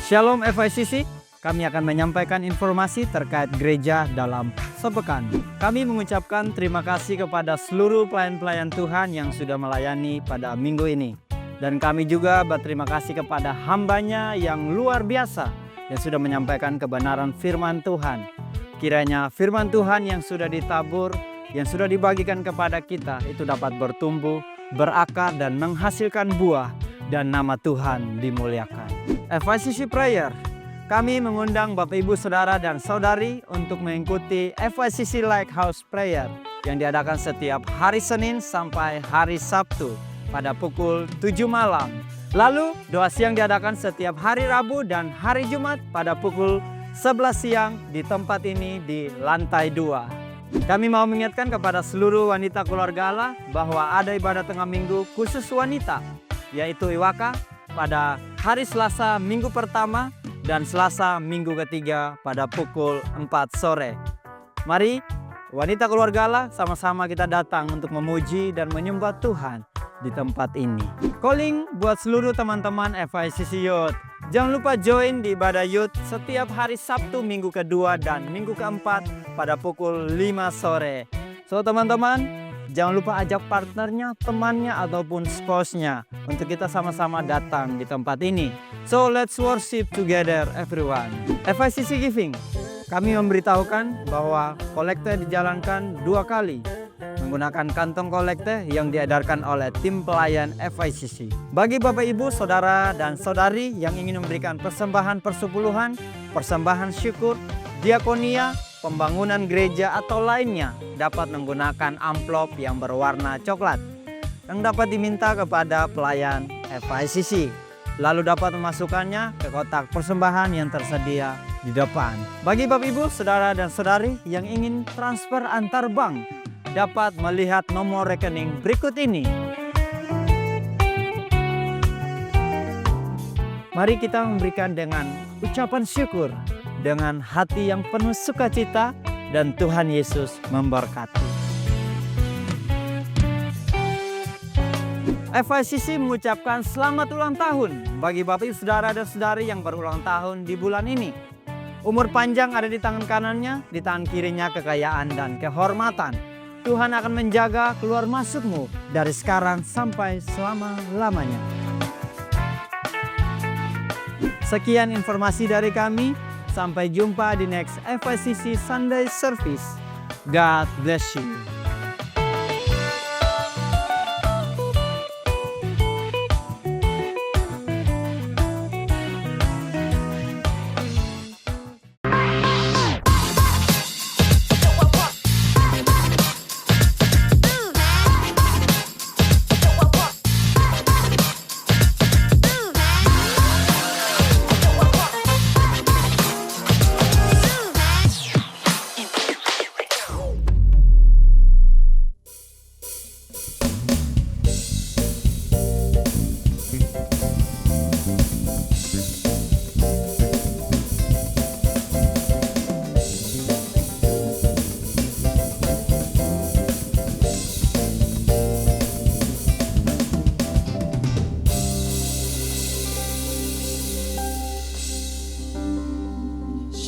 Shalom FICC, kami akan menyampaikan informasi terkait gereja dalam sepekan. Kami mengucapkan terima kasih kepada seluruh pelayan-pelayan Tuhan yang sudah melayani pada minggu ini. Dan kami juga berterima kasih kepada hambanya yang luar biasa yang sudah menyampaikan kebenaran firman Tuhan. Kiranya firman Tuhan yang sudah ditabur, yang sudah dibagikan kepada kita itu dapat bertumbuh, berakar dan menghasilkan buah, dan nama Tuhan dimuliakan. FICC Prayer, kami mengundang Bapak Ibu Saudara dan Saudari untuk mengikuti FICC Lighthouse Prayer yang diadakan setiap hari Senin sampai hari Sabtu pada pukul 7 malam. Lalu doa siang diadakan setiap hari Rabu dan hari Jumat pada pukul 11 siang di tempat ini di lantai 2. Kami mau mengingatkan kepada seluruh wanita keluarga Allah bahwa ada ibadah tengah minggu khusus wanita, yaitu IWAKA pada hari Selasa minggu pertama dan Selasa minggu ketiga pada pukul 4 sore. Mari wanita keluarga Allah sama-sama kita datang untuk memuji dan menyembah Tuhan di tempat ini. Calling buat seluruh teman-teman FICC Youth. Jangan lupa join di ibadah Youth setiap hari Sabtu minggu kedua dan minggu keempat pada pukul 5 sore. So teman-teman, jangan lupa ajak partnernya, temannya, ataupun spouse-nya untuk kita sama-sama datang di tempat ini. So let's worship together everyone. FICC Giving, kami memberitahukan bahwa kolekte dijalankan 2 kali menggunakan kantong kolekte yang diedarkan oleh tim pelayan FICC. Bagi Bapak Ibu, Saudara dan Saudari yang ingin memberikan persembahan persepuluhan, persembahan syukur, diakonia, pembangunan gereja atau lainnya dapat menggunakan amplop yang berwarna coklat yang dapat diminta kepada pelayan FICC. Lalu dapat memasukkannya ke kotak persembahan yang tersedia di depan. Bagi Bapak Ibu, Saudara dan Saudari yang ingin transfer antar bank dapat melihat nomor rekening berikut ini. Mari kita memberikan dengan ucapan syukur, dengan hati yang penuh sukacita, dan Tuhan Yesus memberkati. FICC mengucapkan selamat ulang tahun bagi Bapak Ibu Saudara dan Saudari yang berulang tahun di bulan ini. Umur panjang ada di tangan kanannya, di tangan kirinya kekayaan dan kehormatan. Tuhan akan menjaga keluar masukmu dari sekarang sampai selama-lamanya. Sekian informasi dari kami. Sampai jumpa di next FICC Sunday Service. God bless you.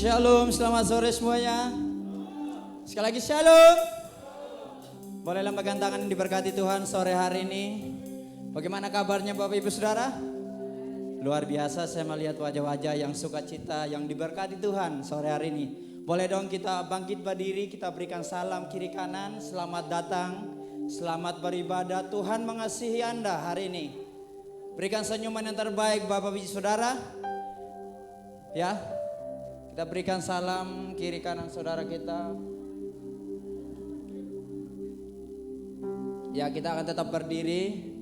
Shalom, selamat sore semuanya. Sekali lagi shalom. Boleh lambaikan tangan diberkati Tuhan sore hari ini. Bagaimana kabarnya Bapak Ibu Saudara? Luar biasa, saya melihat wajah-wajah yang sukacita, yang diberkati Tuhan sore hari ini. Boleh dong kita bangkit berdiri, kita berikan salam kiri kanan. Selamat datang, selamat beribadah. Tuhan mengasihi Anda hari ini. Berikan senyuman yang terbaik Bapak Ibu Saudara. Ya, kita berikan salam kiri kanan saudara kita. Ya, kita akan tetap berdiri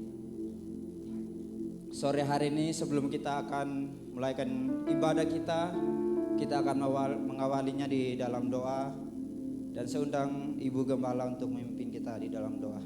sore hari ini. Sebelum kita akan mulaikan ibadah kita akan mengawalinya di dalam doa. Dan saya undang Ibu Gembala untuk memimpin kita di dalam doa.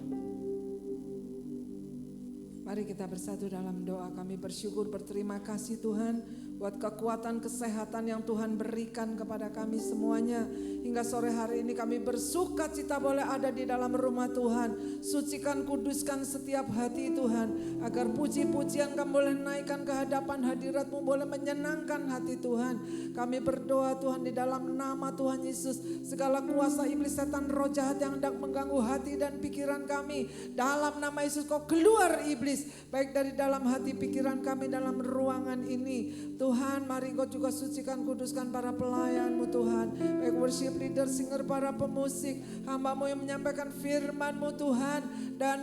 Mari kita bersatu dalam doa. Kami bersyukur, berterima kasih Tuhan buat kekuatan kesehatan yang Tuhan berikan kepada kami semuanya. Hingga sore hari ini kami bersuka cita boleh ada di dalam rumah Tuhan. Sucikan, kuduskan setiap hati Tuhan, agar puji-pujian kami boleh naikkan ke hadapan hadirat-Mu, boleh menyenangkan hati Tuhan. Kami berdoa Tuhan di dalam nama Tuhan Yesus, segala kuasa iblis, setan, roh jahat yang hendak mengganggu hati dan pikiran kami, dalam nama Yesus Kau keluar iblis, baik dari dalam hati pikiran kami dalam ruangan ini. Tuhan, mari Kau juga sucikan, kuduskan para pelayan-Mu Tuhan, baik worship leader, singer, para pemusik, hamba-Mu yang menyampaikan firman-Mu Tuhan, dan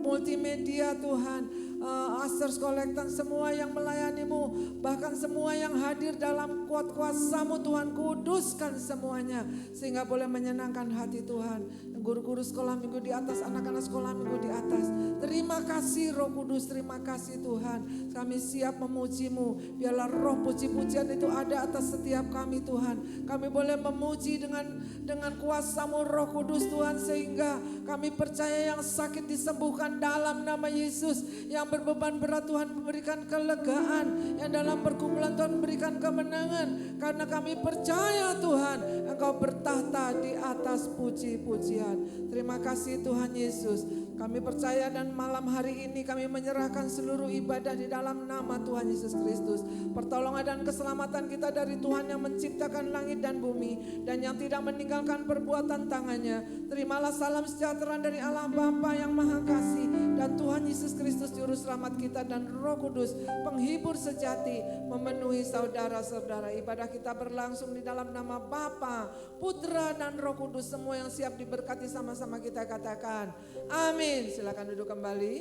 multimedia Tuhan, Asters Collectant, semua yang melayani-Mu, bahkan semua yang hadir dalam kuat kuasa-Mu Tuhan, kuduskan semuanya sehingga boleh menyenangkan hati Tuhan. Guru-guru sekolah minggu di atas, anak-anak sekolah minggu di atas, terima kasih Roh Kudus, terima kasih Tuhan. Kami siap memuji-Mu, biarlah roh puji-pujian itu ada atas setiap kami Tuhan. Kami boleh memuji dengan kuasa-Mu Roh Kudus Tuhan, sehingga kami percaya yang sakit disembuhkan dalam nama Yesus, yang berbeban berat Tuhan memberikan kelegaan, yang dalam pergumulan Tuhan memberikan kemenangan, karena kami percaya Tuhan Engkau bertahta di atas puji-pujian. Terima kasih Tuhan Yesus. Kami percaya dan malam hari ini kami menyerahkan seluruh ibadah di dalam nama Tuhan Yesus Kristus. Pertolongan dan keselamatan kita dari Tuhan yang menciptakan langit dan bumi dan yang tidak meninggalkan perbuatan tangannya. Terimalah salam sejahtera dari Allah Bapa yang Maha Kasih dan Tuhan Yesus Kristus Juru Selamat kita dan Roh Kudus penghibur sejati memenuhi saudara-saudara. Ibadah kita berlangsung di dalam nama Bapa, Putra dan Roh Kudus. Semua yang siap diberkati sama-sama kita katakan amin. Silakan duduk kembali.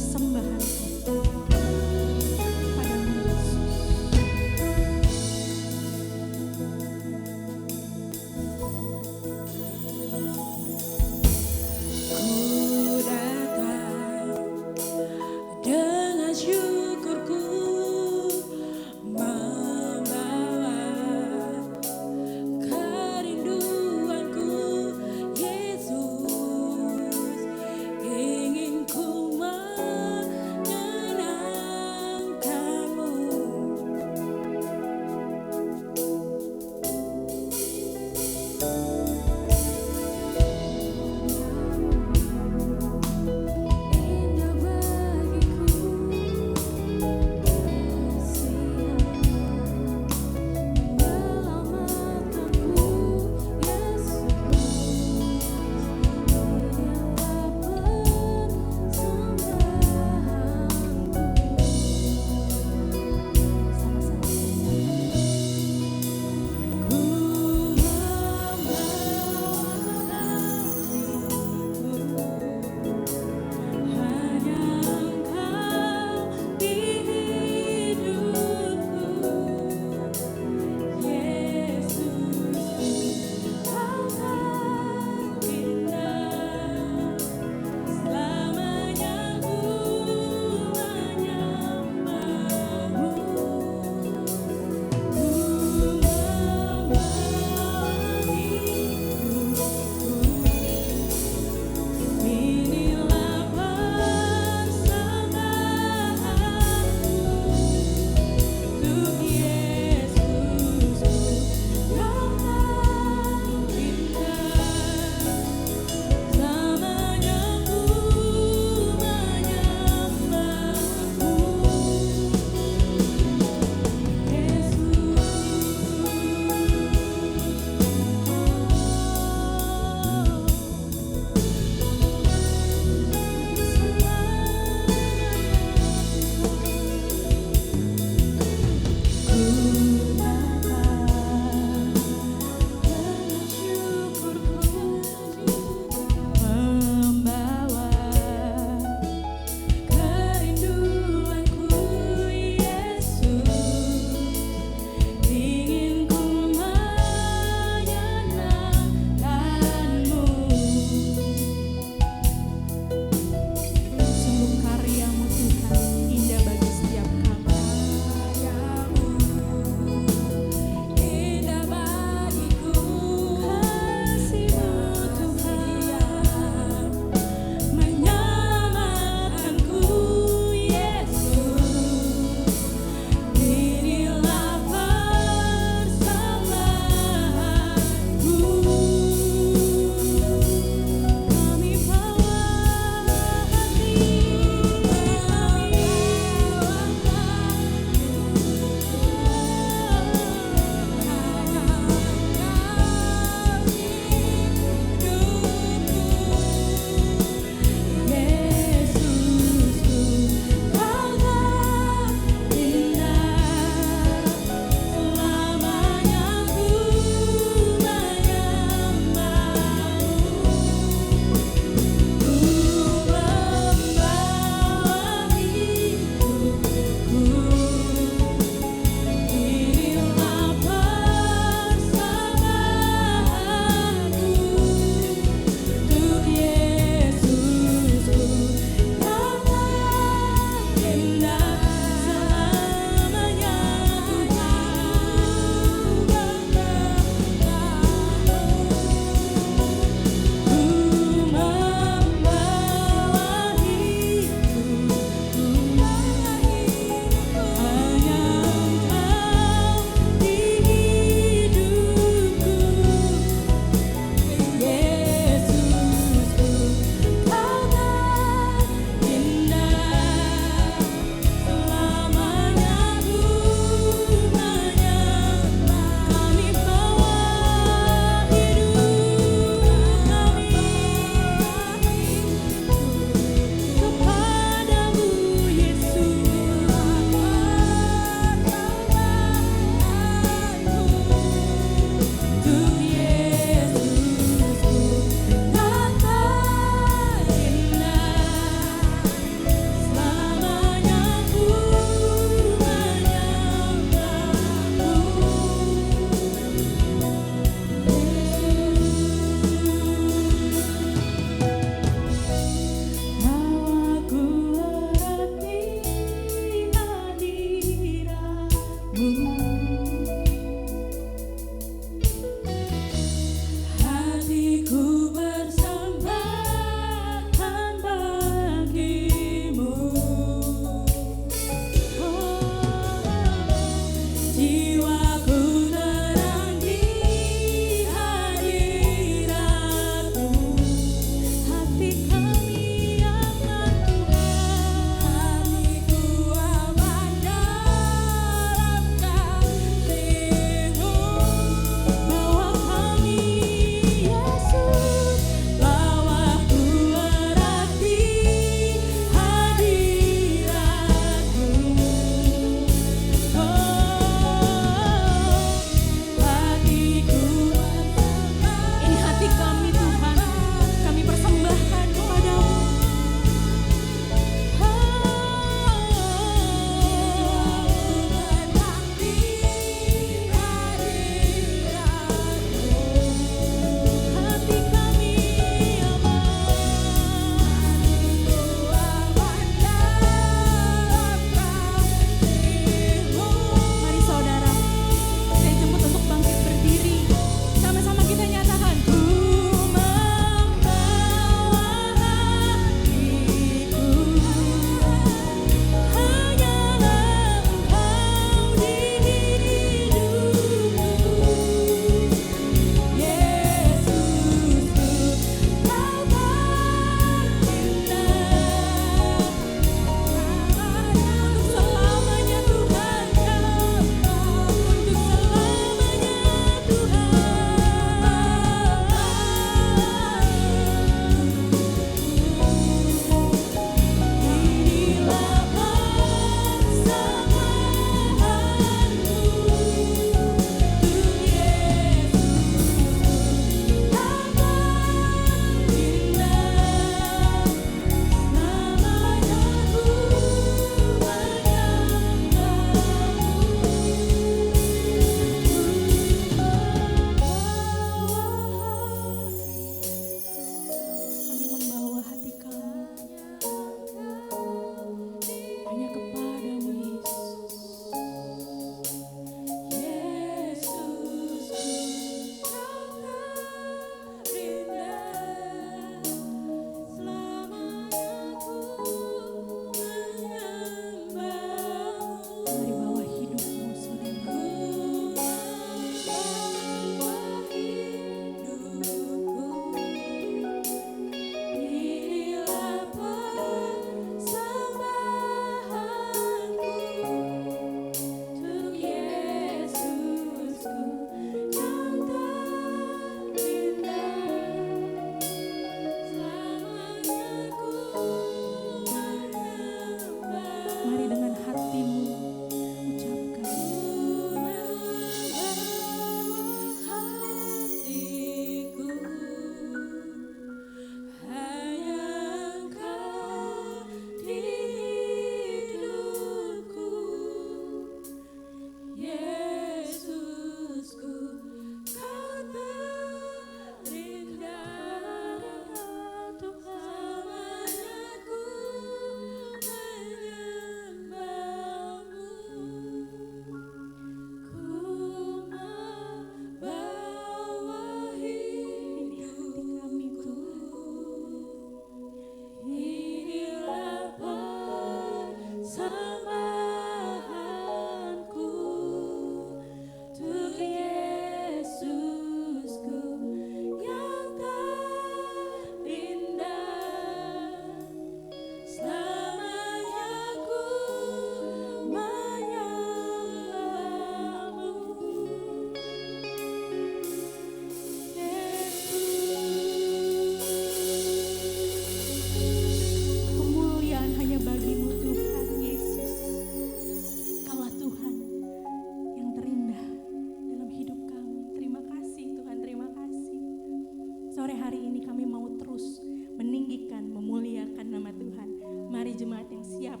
menjadi jemaat yang siap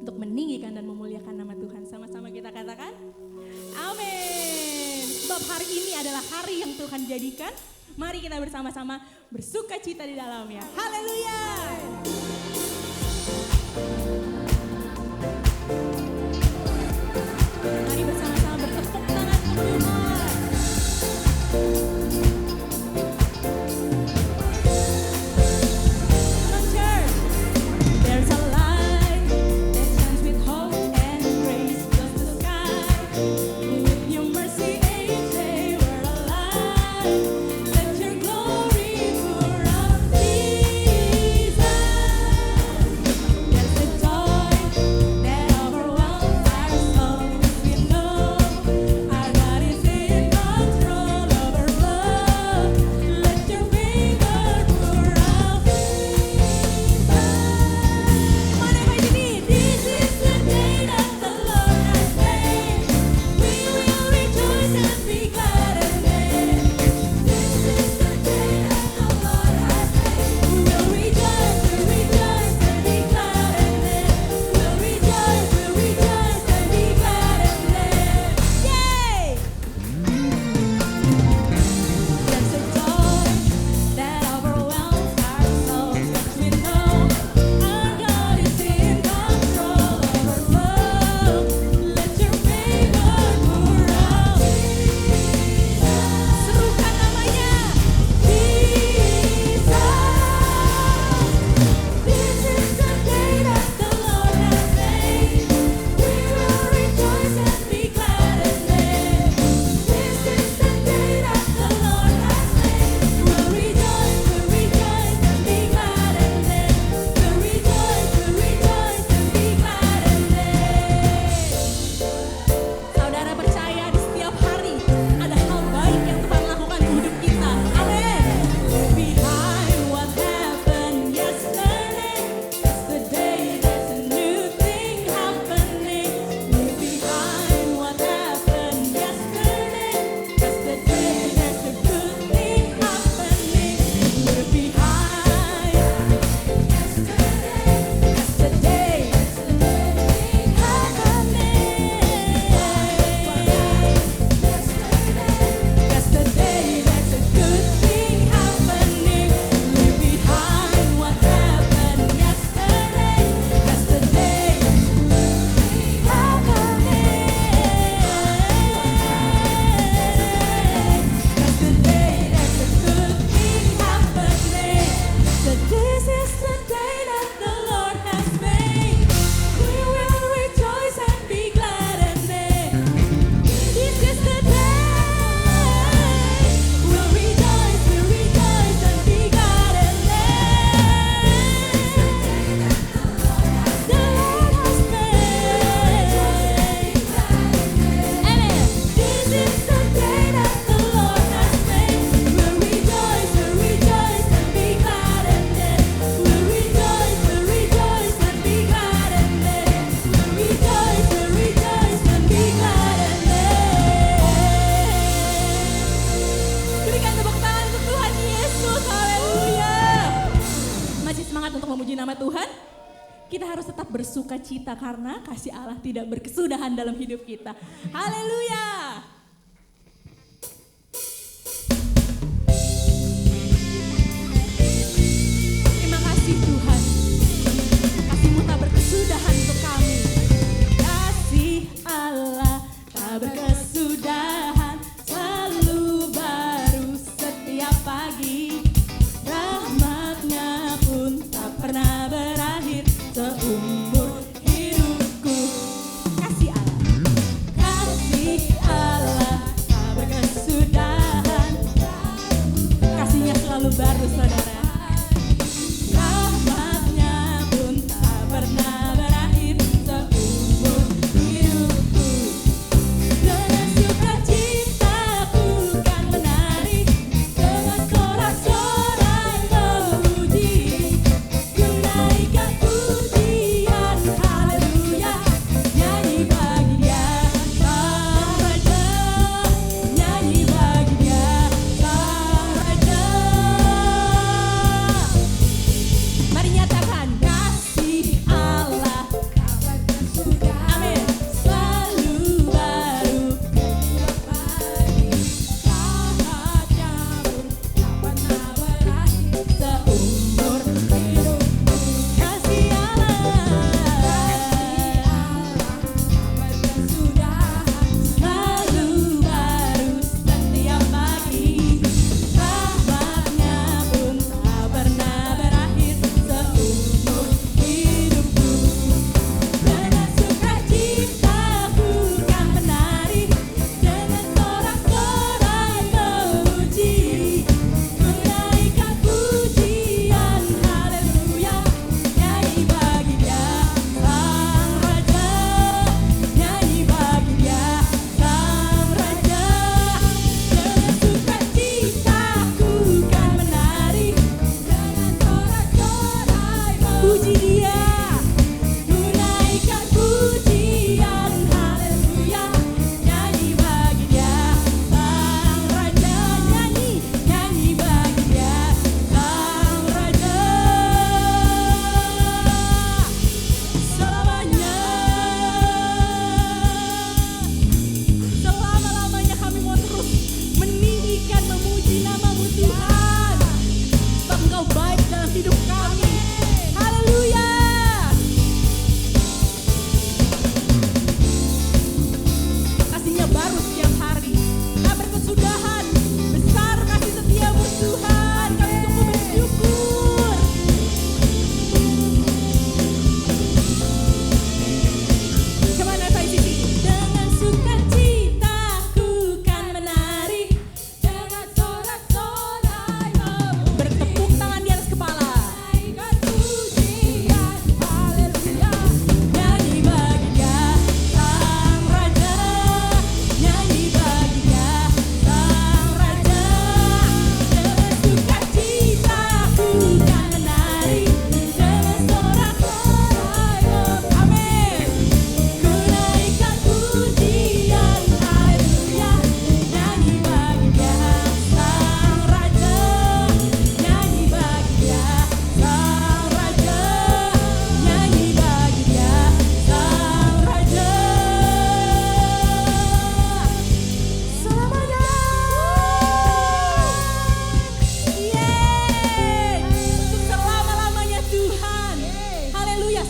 untuk meninggikan dan memuliakan nama Tuhan. Sama-sama kita katakan, amin. Sebab hari ini adalah hari yang Tuhan jadikan. Mari kita bersama-sama bersuka cita di dalamnya. Haleluya. Mari bersama-sama bertepuk tangan untuk Tuhan. Come on, church. There's a light that shines with hope and grace fills the sky. With your mercy each day we're alive. Let your glory pour out, Jesus. There's a joy that overwhelms our souls. We know our God is in control of our love. Let your favor pour out, Jesus. Mana yang ini? This is the day that the Lord has made. We will rejoice and be glad in it. This is the day that the Lord has made. We will rejoice and be glad in it. We'll rejoice and be glad in it. Yay! There's a joy that overwhelms our souls. We know our God is in control of our love. Let your favor pour out, serukan namanya, Jesus. This is the day that the Lord has made. We will rejoice and be glad in it. This is the day that the Lord has made. We'll rejoice and be glad in it. We'll rejoice and be glad in it. Saudara percaya di setiap hari ada hal baik yang Tuhan lakukan di hidup kita. Amin. Leave behind what happened yesterday. It's the day there's a new thing happening. Leave behind what happened yesterday. It's the day there's a good thing happening. Leave behind yesterday. It's the day there's a new thing happening. That's the day there's a good thing happening. Leave behind what happened yesterday. That's the day there's a good thing happening. That's the day there's a good thing happening. So this is the day that the Lord has made. We will rejoice and be glad in it. This is the day we'll rejoice and be glad in it. The Lord has made. Amen. This is the day that the Lord has made. We'll rejoice and be glad in it. We'll rejoice and be glad in it. We'll rejoice and be glad in it. Berikan tepuk tangan untuk Tuhan Yesus. Haleluya. Masih semangat untuk memuji nama Tuhan? Kita harus tetap bersuka cita karena kasih Allah tidak berkesudahan dalam hidup kita. Haleluya. Terima kasih Tuhan. Kasih-Mu tak berkesudahan untuk kami. Kasih Allah tak berkesudahan, selalu baru setiap pagi. Rahmat-Nya pun tak pernah berakhir seumur hidupku. Kasih Allah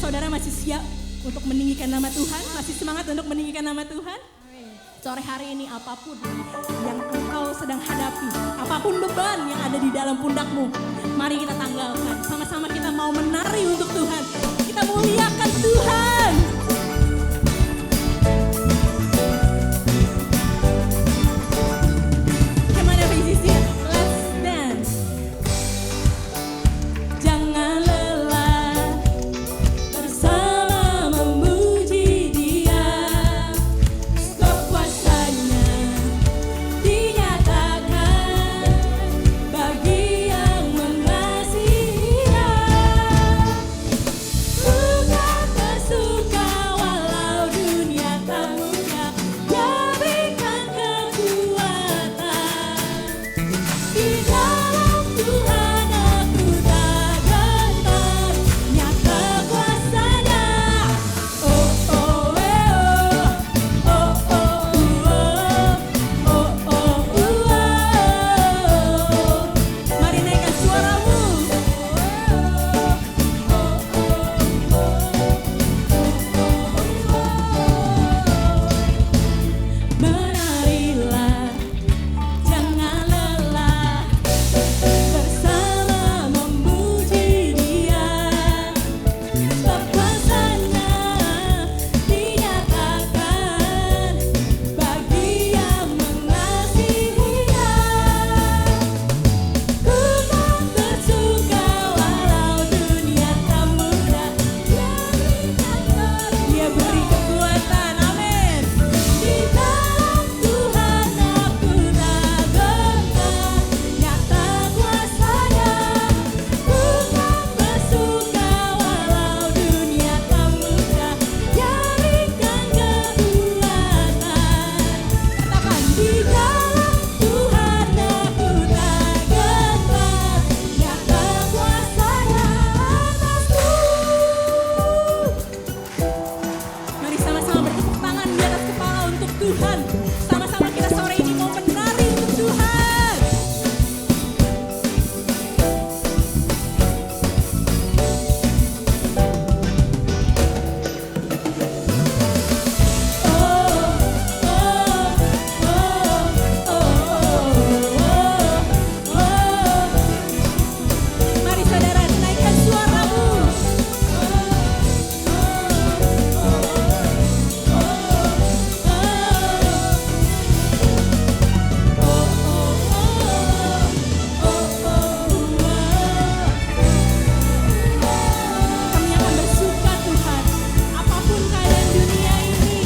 saudara masih siap untuk meninggikan nama Tuhan? Masih semangat untuk meninggikan nama Tuhan? Sore hari ini apapun yang engkau sedang hadapi, apapun beban yang ada di dalam pundakmu, mari kita tanggalkan. Sama-sama kita mau menari untuk Tuhan. Kita muliakan Tuhan. Come on everybody, let's dance. Jangan lelah bersama memuji Dia. Kekuasaannya dinyatakan bagi yang mengasihi Dia. Bukan bersuka walau dunia tak mudah, Dia berikan kekuatan. Di dalam Tuhan aku tak gentar, nyata kuasanya. Oh oh oh, oh oh oh, oh oh oh. Mari naikkan suaramu. Menarilah, jangan lelah bersama memuji Dia. Kekuasaannya dinyatakan bagi yang mengasihi Dia. Ku tak bersuka walau dunia tak mudah, Dia beri kekuatan. Amin. Di dalam Tuhan aku tak gentar, nyata kuasanya. Ku tak bersuka walau dunia tak mudah, Dia berikan kekuatan. Katakan, di dalam Tuhan aku tak gentar, nyata kuasanya atasku. Mari sama-sama bertepuk tangan di atas kepala untuk Tuhan. Sama-sama kita sore ini mau menari untuk Tuhan. Mari saudara naikkan suaramu. Kami akan bersuka Tuhan, apapun keadaan dunia ini.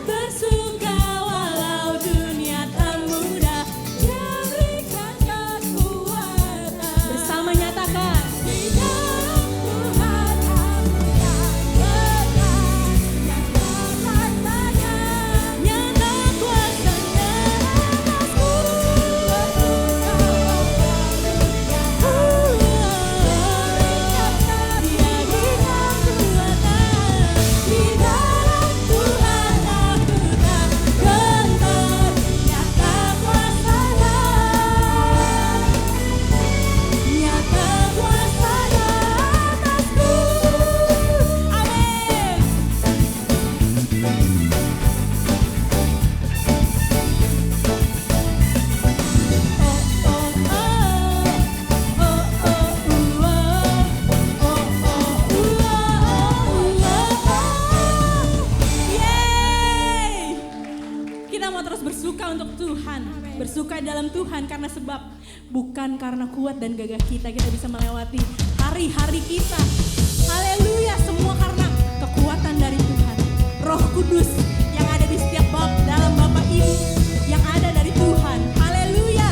Bersuka walau dunia tak mudah, Dia berikan kekuatan. Bersama nyatakan, di dalam Tuhan aku tak gentar, nyata kuasanya, nyata kuasanya atasku. Dia berikan kekuatan. Di dalam Tuhan aku tak gentar, nyata kuasanya, nyata kuasanya atasku. Amin. Yeay. Kita mau terus bersuka untuk Tuhan. Bersuka dalam Tuhan karena sebab bukan karena kuat dan gagah kita bisa melewati hari-hari kita. Haleluya, semua karena kekuatan dari Tuhan. Roh Kudus yang ada di setiap dalam Bapak Ibu yang ada dari Tuhan. Haleluya.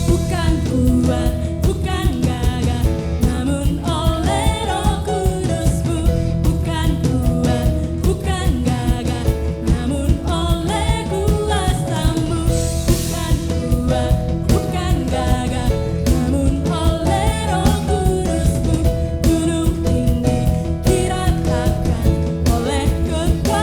Bukan kuat, bukan gagah, namun oleh Roh Kudus-Mu. Bukan kuat, bukan gagah, namun oleh kuasa-Mu. Bukan kuat, bukan gagah, namun oleh Roh Kudus-Mu. Gunung tinggi diratakan oleh kekuatan.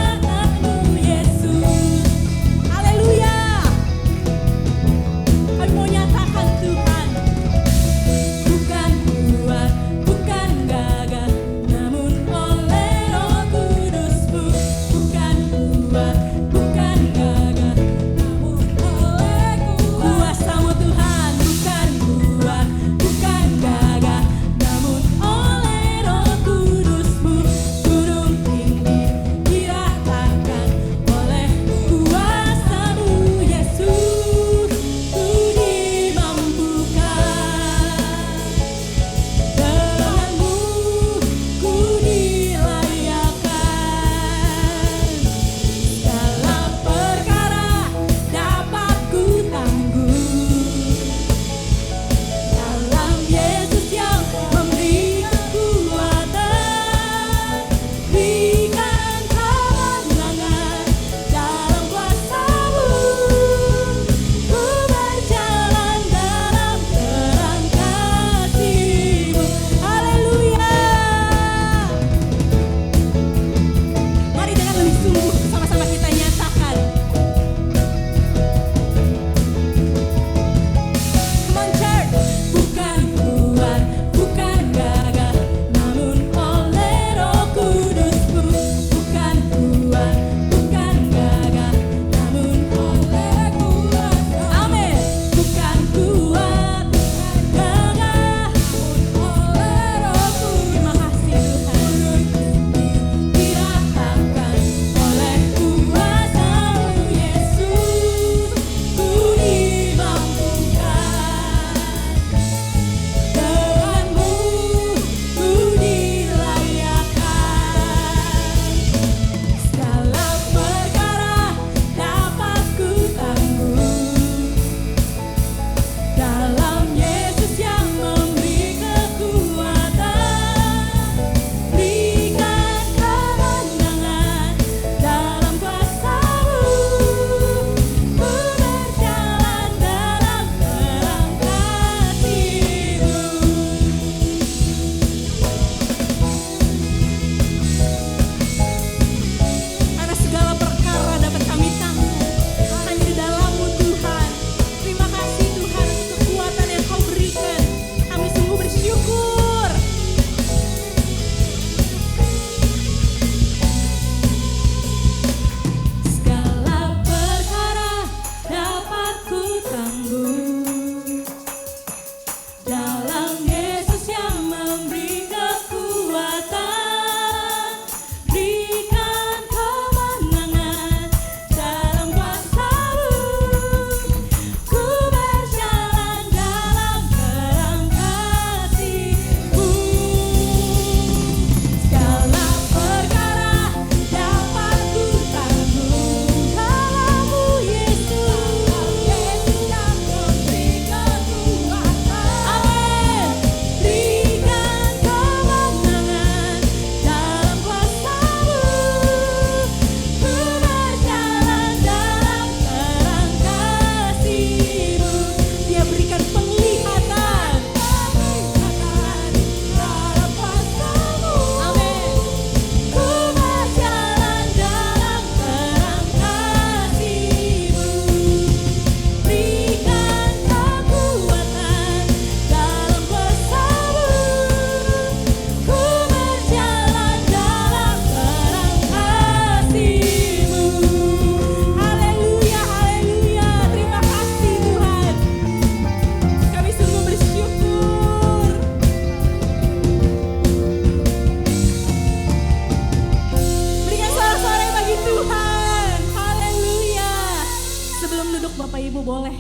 Ibu boleh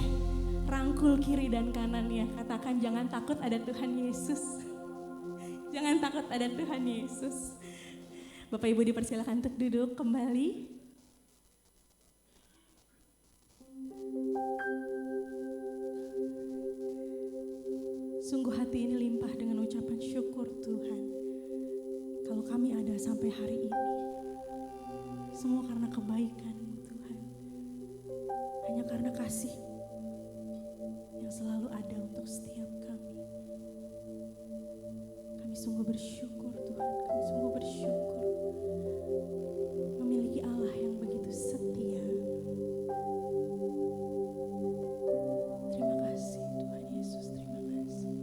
rangkul kiri dan kanan ya. Katakan jangan takut ada Tuhan Yesus. Jangan takut ada Tuhan Yesus. Bapak Ibu dipersilakan untuk duduk kembali. Sungguh hati ini limpah dengan ucapan syukur Tuhan. Kalau kami ada sampai hari ini, semua karena kebaikan-Mu Tuhan. Hanya karena kasih yang selalu ada untuk setiap kami. Kami sungguh bersyukur Tuhan, kami sungguh bersyukur memiliki Allah yang begitu setia. Terima kasih Tuhan Yesus, terima kasih.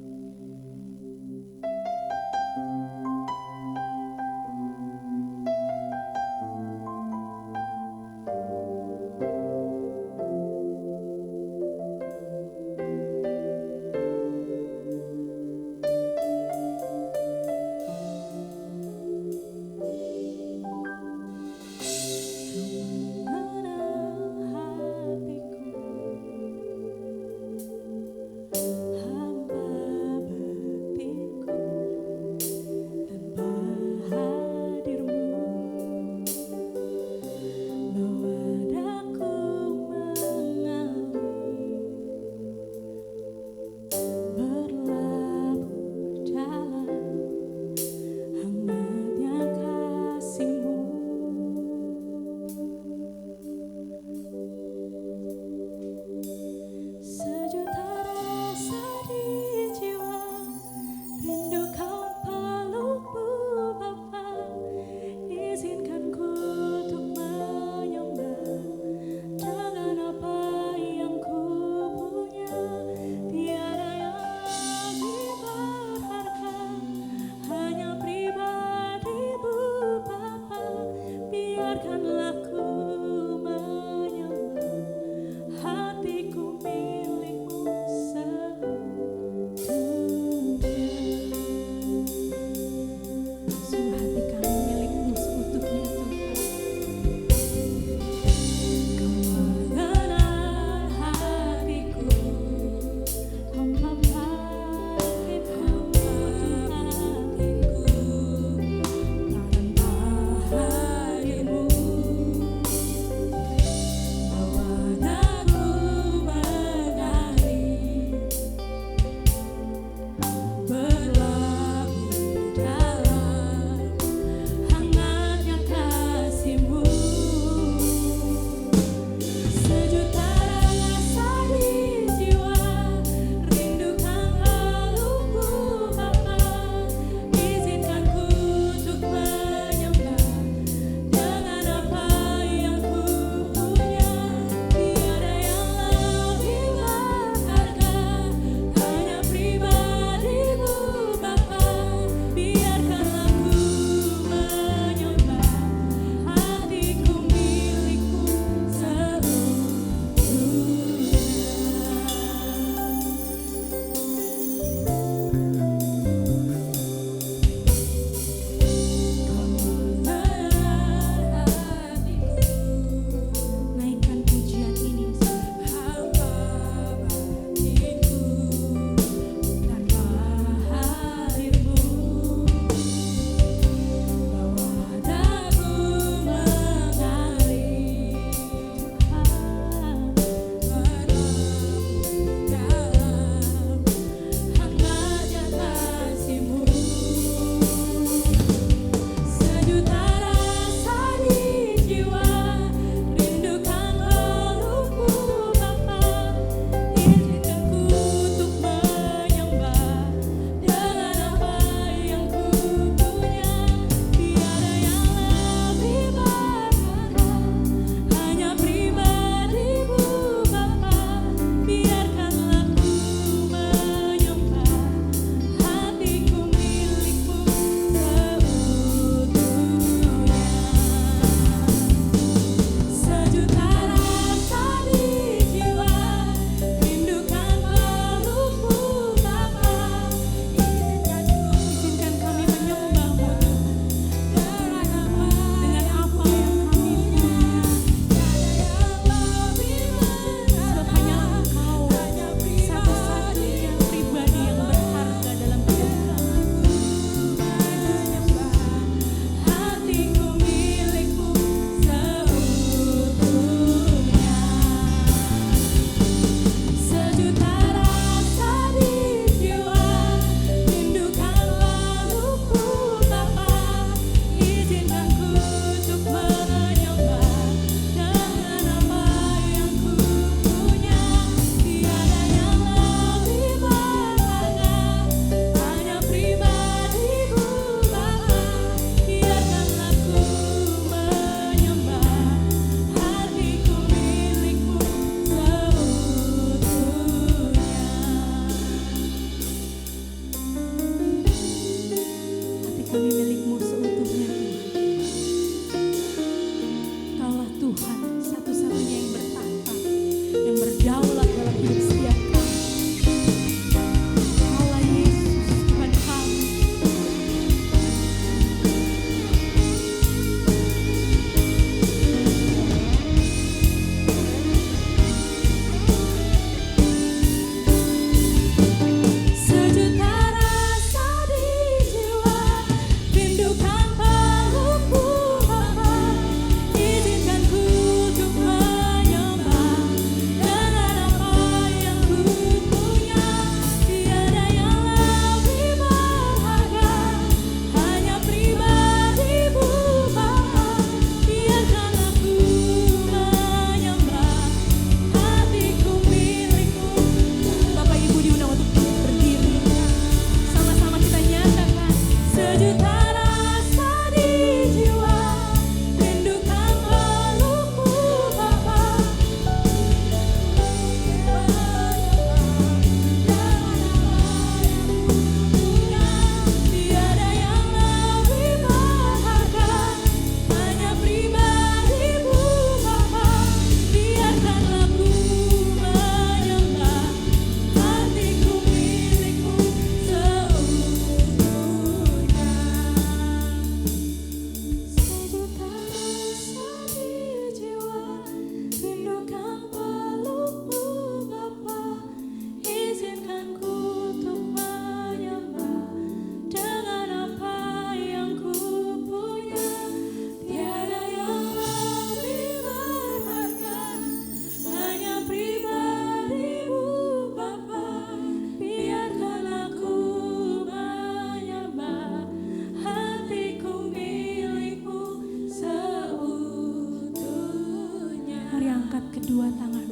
Mari angkat kedua tangan.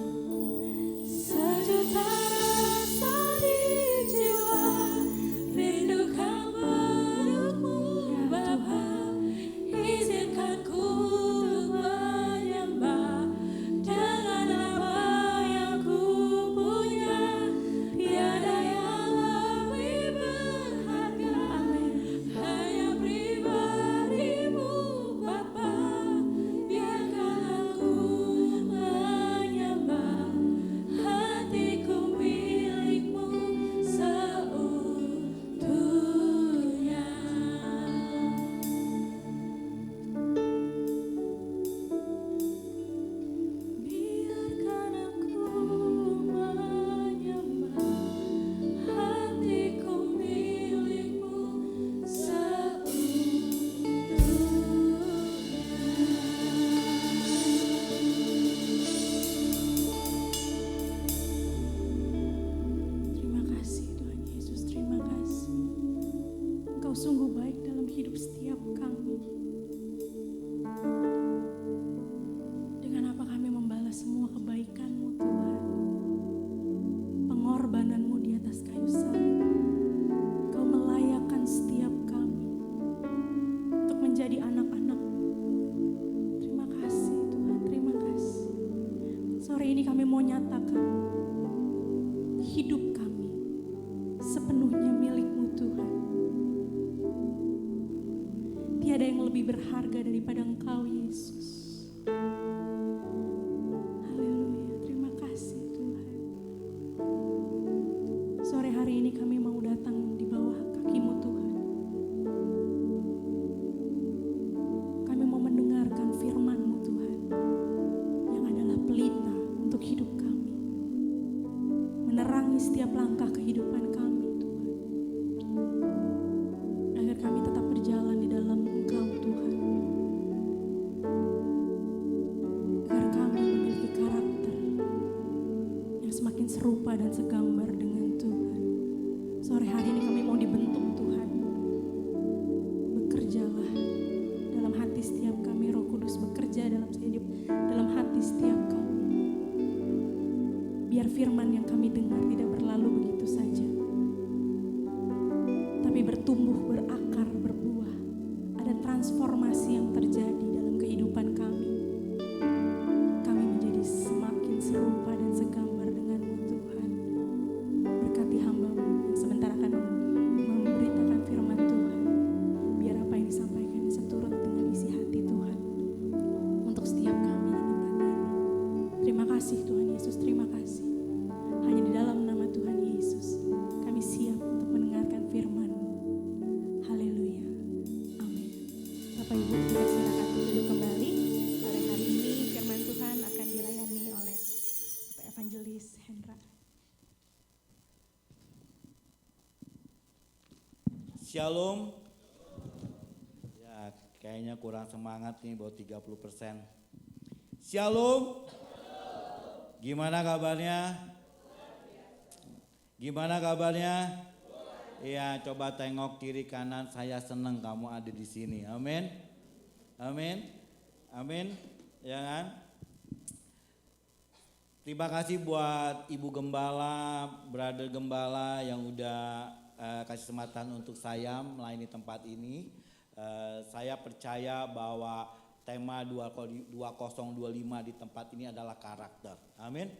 Sejuta rasa di jiwa, rindukan pelukmu Bapa. Izinkan ku untuk menyembah dengan apa yang ku punya. Tiada yang lebih berharga, hanya pribadimu Bapa. Biarkan aku menyembah, hatiku milikmu seutuhnya. Biarkan aku menyembah, hatiku milikmu Terima kasih Tuhan Yesus, terima kasih. Engkau sungguh baik dalam hidup setiap kami. Dengan apa kami membalas semua kebaikan-Mu Tuhan. Pengorbanan-Mu di atas kayu salib. Engkau melayakkan setiap kami untuk menjadi anak-anak. Terima kasih Tuhan, terima kasih. Sore ini kami mau nyatakan hidup kami sepenuhnya milik-Mu Tuhan. Tiada yang lebih berharga daripada Engkau Yesus. Haleluya, terima kasih Tuhan. Sore hari ini kami mau datang di bawah kaki-Mu Tuhan. Kami mau mendengarkan firman-Mu Tuhan, yang adalah pelita untuk hidup kami. Menerangi setiap langkah kehidupan kami Tuhan. Agar kami tetap berjalan di dalam Engkau Tuhan. Agar kami memiliki karakter yang semakin serupa dan segambar dengan Tuhan. Sore hari ini kami mau dibentuk Tuhan. Bekerjalah dalam hati setiap kami, Roh Kudus bekerja dalam hidup, dalam hati setiap kami. Biar firman yang kami dengar tidak berlalu begitu saja, tapi bertumbuh, berakar, berbuah. Ada transformasi yang terjadi dalam kehidupan kami. Kami menjadi semakin serupa dan segambar dengan-Mu Tuhan. Berkati hamba-Mu yang sebentar akan memberitakan firman Tuhan. Biar apa yang disampaikan seturut dengan isi hati Tuhan untuk setiap kami di tempat ini. Terima kasih Tuhan Yesus, terima kasih. Hanya di dalam nama Tuhan Yesus kami siap untuk mendengarkan firman-Mu. Haleluya. Amin. Bapak Ibu kita silakan duduk kembali. Sore hari ini firman Tuhan akan dilayani oleh Bapak Evangelis Hendra. Shalom. Ya, kayaknya kurang semangat nih, baru 30%. Shalom. Gimana kabarnya? Gimana kabarnya? Iya, coba tengok kiri kanan. Saya senang kamu ada di sini. Amin. Amin. Amin. Ya kan? Terima kasih buat Ibu Gembala, Brother Gembala yang udah kasih kesempatan untuk saya melayani tempat ini. Saya percaya bahwa tema 2025 di tempat ini adalah karakter. Amin.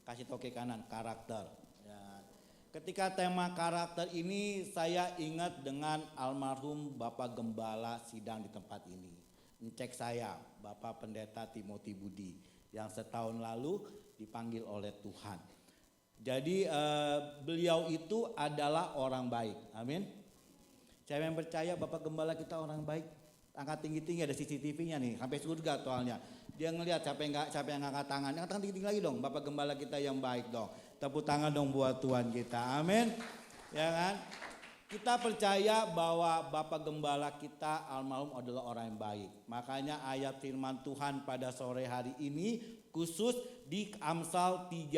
Kasih tahu ke kanan, karakter. Ya. Ketika tema karakter ini, saya ingat dengan almarhum Bapak Gembala sidang di tempat ini. Cek saya, Bapak Pendeta Timothy Budi, yang setahun lalu dipanggil oleh Tuhan. Jadi beliau itu adalah orang baik. Amin. Saya yang percaya Bapak Gembala kita orang baik. Angkat tinggi-tinggi, ada CCTV-nya nih sampai surga soalnya. Dia ngelihat siapa yang angkat tangan. Angkat tangan tinggi-tinggi lagi dong. Bapak Gembala kita yang baik dong. Tepuk tangan dong buat Tuhan kita. Amin. Ya kan? Kita percaya bahwa Bapak Gembala kita almarhum adalah orang yang baik. Makanya ayat firman Tuhan pada sore hari ini khusus di Amsal 13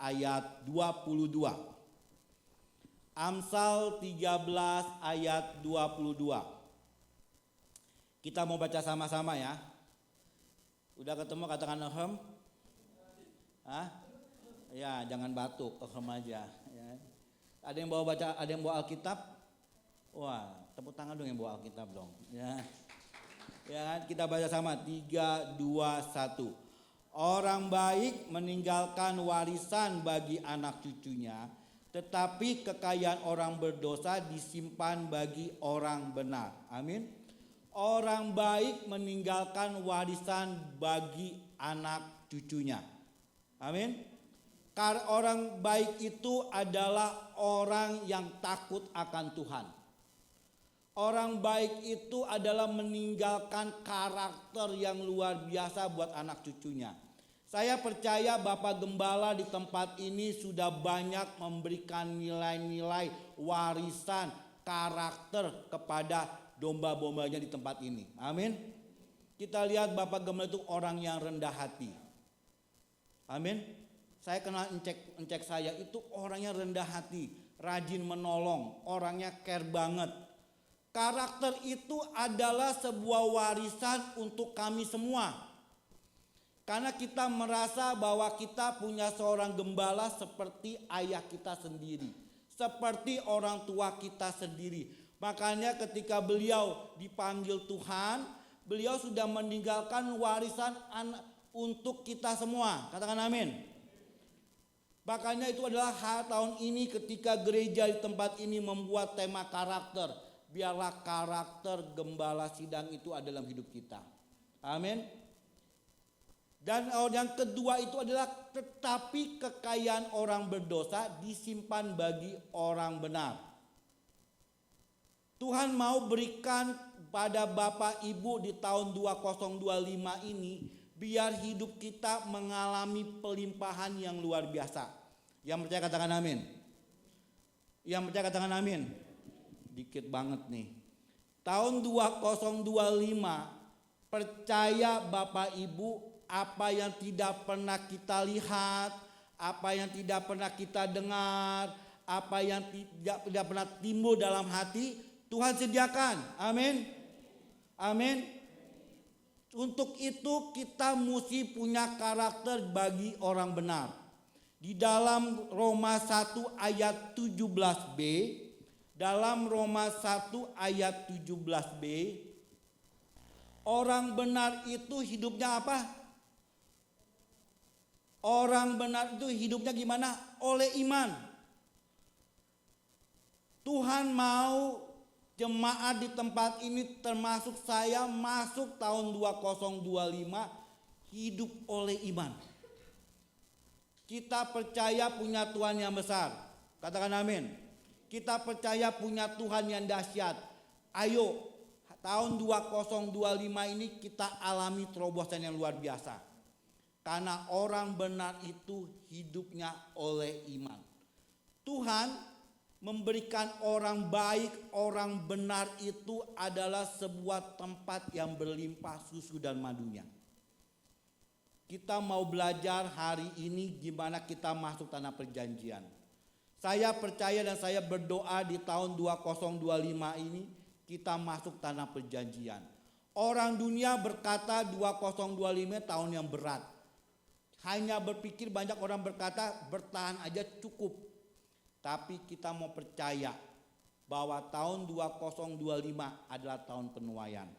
ayat 22. Amsal 13 ayat 22. Kita mau baca sama-sama ya. Udah ketemu katakan ahem? Hah? Ya, jangan batuk, ahem aja. Ya. Ada yang bawa Alkitab? Wah, tepuk tangan dong yang bawa Alkitab dong. Ya. Ya, kita baca sama 3, 2, 1. Orang baik meninggalkan warisan bagi anak cucunya, tetapi kekayaan orang berdosa disimpan bagi orang benar. Amin. Orang baik meninggalkan warisan bagi anak cucunya. Amin. Karena orang baik itu adalah orang yang takut akan Tuhan. Orang baik itu adalah meninggalkan karakter yang luar biasa buat anak cucunya. Saya percaya Bapak Gembala di tempat ini sudah banyak memberikan nilai-nilai warisan karakter kepada domba-dombanya di tempat ini. Amin. Kita lihat Bapak Gembala itu orang yang rendah hati. Amin. Saya kenal encek saya itu orangnya rendah hati, rajin menolong, orangnya care banget. Karakter itu adalah sebuah warisan untuk kami semua. Karena kita merasa bahwa kita punya seorang gembala seperti ayah kita sendiri. Seperti orang tua kita sendiri. Makanya ketika beliau dipanggil Tuhan, beliau sudah meninggalkan warisan untuk kita semua. Katakan amin. Makanya itu adalah tahun ini ketika gereja di tempat ini membuat tema karakter. Biarlah karakter gembala sidang itu ada dalam hidup kita. Amin. Dan yang kedua itu adalah tetapi kekayaan orang berdosa disimpan bagi orang benar. Tuhan mau berikan pada Bapak Ibu di tahun 2025 ini biar hidup kita mengalami pelimpahan yang luar biasa. Yang percaya katakan amin. Yang percaya katakan amin. Dikit banget nih. Tahun 2025 percaya Bapak Ibu apa yang tidak pernah kita lihat, apa yang tidak pernah kita dengar, apa yang tidak pernah timbul dalam hati, Tuhan sediakan. Amin. Amin. Untuk itu kita mesti punya karakter bagi orang benar. Di dalam Roma 1 ayat 17b, dalam Roma 1 ayat 17b, orang benar itu hidupnya apa? Orang benar itu hidupnya gimana? Oleh iman. Tuhan mau jemaat di tempat ini termasuk saya masuk tahun 2025 hidup oleh iman. Kita percaya punya Tuhan yang besar. Katakan amin. Kita percaya punya Tuhan yang dahsyat. Ayo, tahun 2025 ini kita alami terobosan yang luar biasa. Karena orang benar itu hidupnya oleh iman. Tuhan memberikan orang baik, orang benar itu adalah sebuah tempat yang berlimpah susu dan madunya. Kita mau belajar hari ini gimana kita masuk tanah perjanjian. Saya percaya dan saya berdoa di tahun 2025 ini kita masuk tanah perjanjian. Orang dunia berkata 2025 tahun yang berat. Hanya berpikir banyak orang berkata bertahan aja cukup. Tapi kita mau percaya bahwa tahun 2025 adalah tahun penuaian.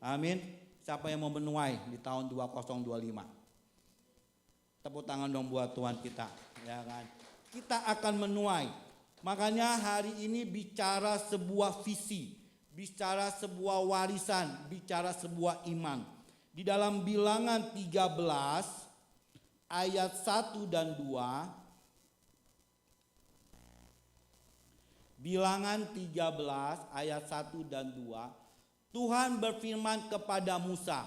Amin. Siapa yang mau menuai di tahun 2025? Tepuk tangan dong buat Tuhan kita, ya kan? Kita akan menuai. Makanya hari ini bicara sebuah visi, bicara sebuah warisan, bicara sebuah iman. Di dalam Bilangan 13 ayat 1 dan 2. Bilangan 13 ayat 1 dan 2. Tuhan berfirman kepada Musa.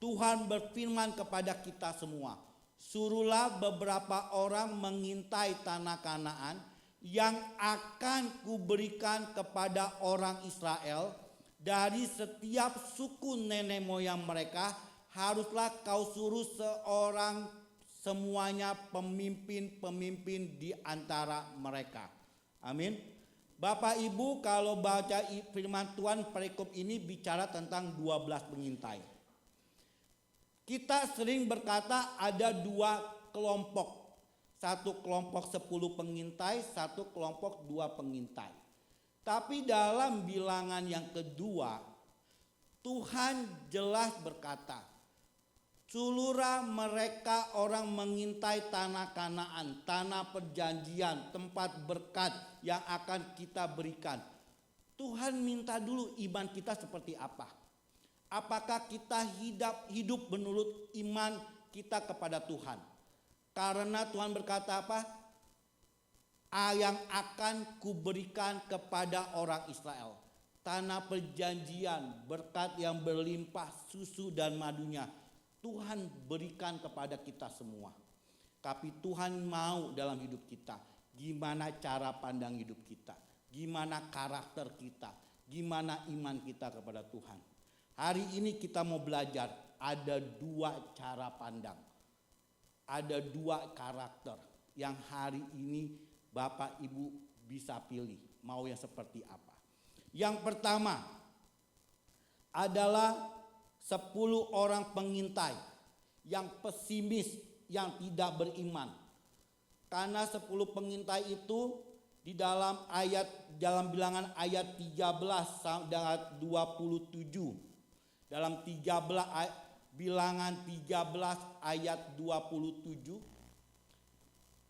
Tuhan berfirman kepada kita semua. Suruhlah beberapa orang mengintai tanah Kanaan yang akan kuberikan kepada orang Israel. Dari setiap suku nenek moyang mereka haruslah kau suruh seorang semuanya pemimpin-pemimpin di antara mereka. Amin. Bapak Ibu kalau baca firman Tuhan perikop ini bicara tentang 12 pengintai. Kita sering berkata ada dua kelompok. Satu kelompok 10 pengintai, satu kelompok 2 pengintai. Tapi dalam bilangan yang kedua, Tuhan jelas berkata, seluruh mereka orang mengintai tanah Kanaan, tanah perjanjian, tempat berkat yang akan kita berikan. Tuhan minta dulu iman kita seperti apa. Apakah kita hidup menurut iman kita kepada Tuhan? Karena Tuhan berkata apa? Yang akan kuberikan kepada orang Israel. Tanah perjanjian, berkat yang berlimpah susu dan madunya. Tuhan berikan kepada kita semua. Tapi Tuhan mau dalam hidup kita. Gimana cara pandang hidup kita. Gimana karakter kita. Gimana iman kita kepada Tuhan. Hari ini kita mau belajar. Ada 2 cara pandang. Ada 2 karakter yang hari ini Bapak Ibu bisa pilih. Mau yang seperti apa. Yang pertama adalah 10 orang pengintai yang pesimis, yang tidak beriman. Karena 10 pengintai itu di dalam bilangan ayat 13 dan 27. Dalam bilangan 13 ayat 27.